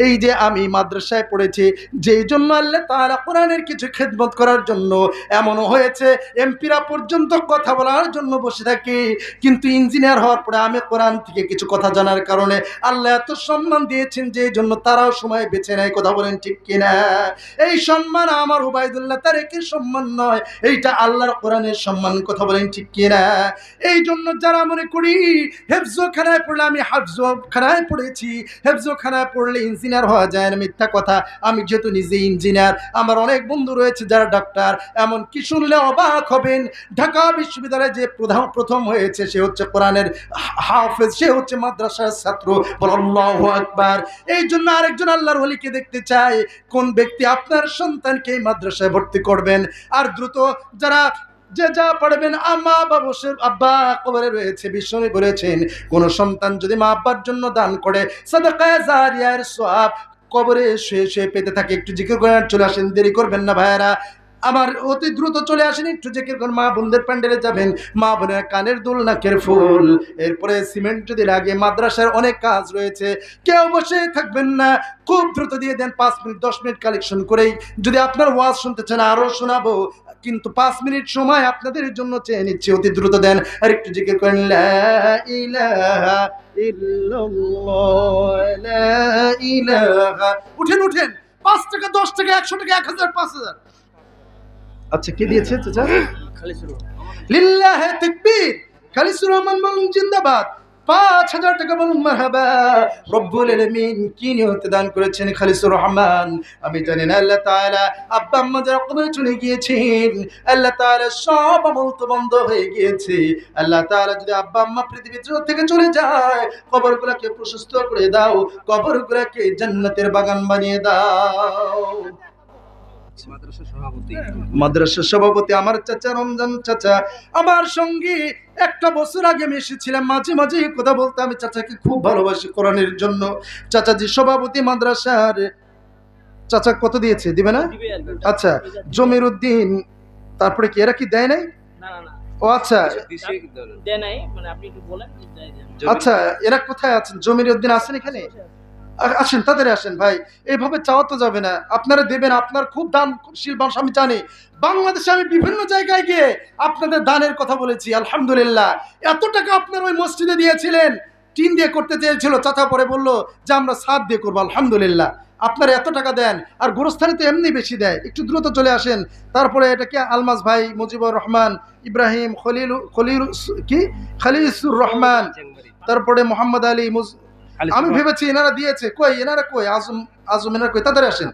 এই যে আমি মাদ্রাসায় পড়েছি, যেই জন্য আল্লাহ তাআলা কোরআনের কিছু খেদমত করার জন্য, এমনও হয়েছে এমপিরা পর্যন্ত কথা বলার জন্য বসে থাকে, কিন্তু ইঞ্জিনিয়ার হওয়ার পরে আমি কোরআন থেকে কিছু কথা জানার কারণে আল্লাহ এত সম্মান দিয়েছেন যে এই জন্য তারাও সময় বেছে নেয়, কথা বলেন ঠিক কিনা। এই সম্মান আমার উবাইদুল্লাহ তারেকের সম্মান নয়, এইটা আল্লাহর কোরআনের সম্মান, কথা বলেন ঠিক কিনা। এই জন্য যারা মনে করি হেফজোখানায় পড়লে আমি হাফজোখানায় পড়েছি, হেফজোখানায় পড়লে ইঞ্জিনিয়ার হওয়া যায় না, মিথ্যা কথা। আমি যেহেতু নিজে ইঞ্জিনিয়ার, আমার অনেক বন্ধু রয়েছে যারা ডাক্তার। এমন কি শুনলে অবাক হবেন, ঢাকা বিশ্ববিদ্যালয়ে যে প্রথম হয়েছে সে হচ্ছে কোরআনের হাফেজ, সে হচ্ছে মাদ্রাসার ছাত্র। বল আল্লাহু আকবার। এই জন্য আরেকজন আল্লাহর ওলিকে দেখতে চাই, কোন ব্যক্তি আপনার সন্তানকে এই মাদ্রাসায় ভর্তি করবেন। আর দ্রুত যারা যে যা পড়বেন, আম্মা বাবুসের আব্বা কবরে রয়েছে, বিশ্বনবী বলেছেন কোন সন্তান যদি মা আব্বার জন্য দান করে সাদাকায়ে জারিয়ার সওয়াব কবরে শুয়ে শুয়ে পেতে থাকে। একটু জিকির করে চলে আসেন, দেরি করবেন না ভাইয়েরা আমার, অতি দ্রুত চলে আসেন, একটু জিকির করেন। মা বোনদের প্যান্ডেলে যাবেন, মা বোনের কানের দুল নাকের ফুল, এরপরে সিমেন্ট যদি লাগে, মাদ্রাসার অনেক কাজ রয়েছে, কেউ বসে থাকবেন না, খুব দ্রুত দিয়ে দেন। 5 মিনিট 10 মিনিট কালেকশন করেই যদি আপনার ওয়াজ শুনতে চান আরো শোনাবো, কিন্তু 5 মিনিট সময় আপনাদের জন্য চেয়ে নিচ্ছি, অতি দ্রুত দেন। আর একটু জিকির করেন লা ইলাহা ইল্লাল্লাহ, লা ইলাহা। উঠেন উঠেন, 5 টাকা 10 টাকা 100 টাকা 1000 5000। আচ্ছা কে দিয়েছে চাচা? লিল্লাহে তাকবীর, খালিসুর রহমান বলুন জিন্দাবাদ। 5000 টাকা বলুন মারহাবা। রব্বুল আলামিন কি নিয়তে দান করেছেন খালিসুর রহমান আমি জানি না। আল্লাহ তাআলা আব্বা আম্মা যারা কবরে চলে গিয়েছেন, আল্লাহ তাআলা সব আমল তো বন্ধ হয়ে গিয়েছে। আল্লাহ তাআলা যদি আব্বা আম্মা পৃথিবী থেকে চলে যায়, কবরগুলোকে প্রশস্ত করে দাও, কবরগুলোকে জান্নাতের বাগান বানিয়ে দাও। মাদ্রাসার সভাপতি আমার চাচা রমজান চাচা, আমার সঙ্গে একটা বছর আগে আমি এসেছিলাম, মাঝে মাঝে কথা বলতে, আমি চাচাকে খুব ভালোবাসি কোরআনের জন্য। চাচাজি সভাপতি মাদ্রাসার। চাচা কত দিয়েছে, দিবে না? আচ্ছা, জমির উদ্দিন, তারপরে কি এরা কি দেয় নাই? ও আচ্ছা, আচ্ছা এরা কোথায় আছেন? জমির উদ্দিন আছেন এখানে? আসেন, তাড়াতাড়ি আসেন ভাই, এইভাবে চাওয়া তো যাবে না। আপনারা দেবেন, আপনার খুব দানশীল মানুষ আমি জানি। বাংলাদেশে আমি বিভিন্ন জায়গায় গিয়ে আপনাদের দানের কথা বলেছি, আলহামদুলিল্লাহ। এত টাকা আপনার ওই মসজিদে দিয়েছিলেন, টিন দিয়ে করতে চেয়েছিল, চাচা পরে বললো যে আমরা ছাদ দিয়ে করবো, আলহামদুলিল্লাহ। আপনারা এত টাকা দেন, আর গোরস্থানে তো এমনি বেশি দেয়। একটু দ্রুত চলে আসেন। তারপরে এটা কি আলমাস ভাই, মুজিবুর রহমান, ইব্রাহিম, খালিসুর রহমান, তারপরে মোহাম্মদ আলী, আমি ভেবেছি এনারা দিয়েছে, কই এনারা কই? আজম এনারা কই? তাড়াতাড়ি আসেন।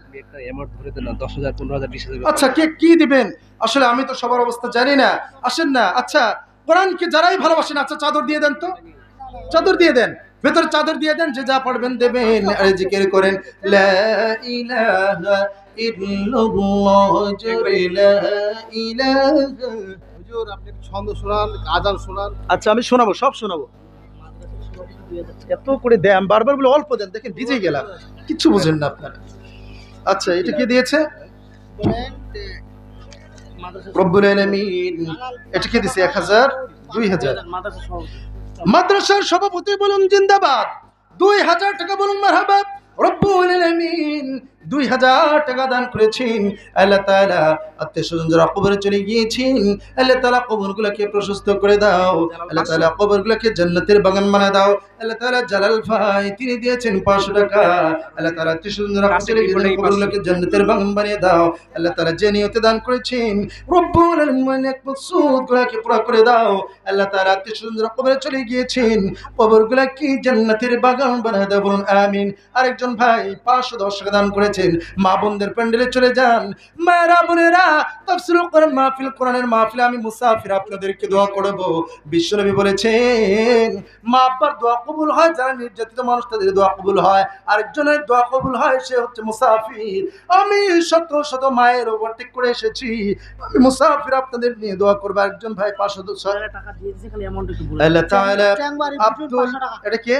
আচ্ছা কে কি দিবেন? আসলে আমি তো সবার অবস্থা জানি না, আসেন না। আচ্ছা, কোরআনকে যারাই ভালোবাসেন, আচ্ছা চাদর দিয়ে দেন তো, চাদর দিয়ে দেন, ভেতরে চাদর দিয়ে দেন, যে যা পড়বেন দেবেন। আর জিকির করেন লা ইলাহা ইল্লাল্লাহ, জোরে লা ইলাহা। হুজুর আপনি ছন্দ শোনান, আযান শোনান। আচ্ছা আমি শোনাবো, সব শোনাবো। এত করে দেন, বারবার বলে অল্প দেন, দেখেন ভিজে গেলাম, কিচ্ছু বুঝেন না আপনারা। আচ্ছা এটা কে দিয়েছে? রব্বুল আলামিন। এটা কে দিয়েছে? 1000 2000? মাদ্রাসার সভাপতি বলুন জিন্দাবাদ। 2000 টাকা বলুন মারহাবা। রব্বুল আলামিন 2000 টাকা দান করেছেন। আল্লাহ তাআলা আত্মীয়স্বজন যারা কবরে চলে গিয়েছেন, আল্লাহ তাআলা কবরগুলোকে প্রশস্ত করে দাও, আল্লাহ তাআলা কবরগুলোকে জান্নাতের বাগান বানিয়ে দাও। আল্লাহ তাআলা জালাল ভাই তিনি দিয়েছেন 500 টাকা। আল্লাহ তাআলা আত্মীয়স্বজন যারা চলে গিয়েছেন, কবরগুলোকে জান্নাতের বাগান বানিয়ে দাও। আল্লাহ তাআলা যে নিয়তে দান করেছেন, রব্বুল আলামিন এক মাকসুদগুলোকে পুরো করে দাও। আল্লাহ তাআলা আত্মীয়স্বজন যারা কবরে চলে গিয়েছেন, কবরগুলোকে জান্নাতের বাগান বানিয়ে দাও, বলুন আমিন। আরেকজন ভাই 510 টাকা দান করেছেন। মা বোনদের প্যান্ডেলে চলে যান, মায়েরা বোনেরা, তাফসীরুল কোরআন মাহফিল, কোরআনের মাহফিলে আমি মুসাফির, আপনাদেরকে দোয়া করব। বিশ্বনবী বলেছেন মা আব্বার দোয়া কবুল হয়, যারা নির্যাতিত মানুষ তাদের দোয়া কবুল হয়, আরেকজনের দোয়া কবুল হয়, সে হচ্ছে মুসাফির। আমি শত শত মায়ের ওভারটেক করে এসেছি, আমি মুসাফির, আপনাদের নিয়ে দোয়া করব। একজন ভাই 500 টাকা দিয়েছে, খালি অ্যামাউন্ট একটু বলুন। আল্লাহ তাআলা আব্দুল, এটা কে?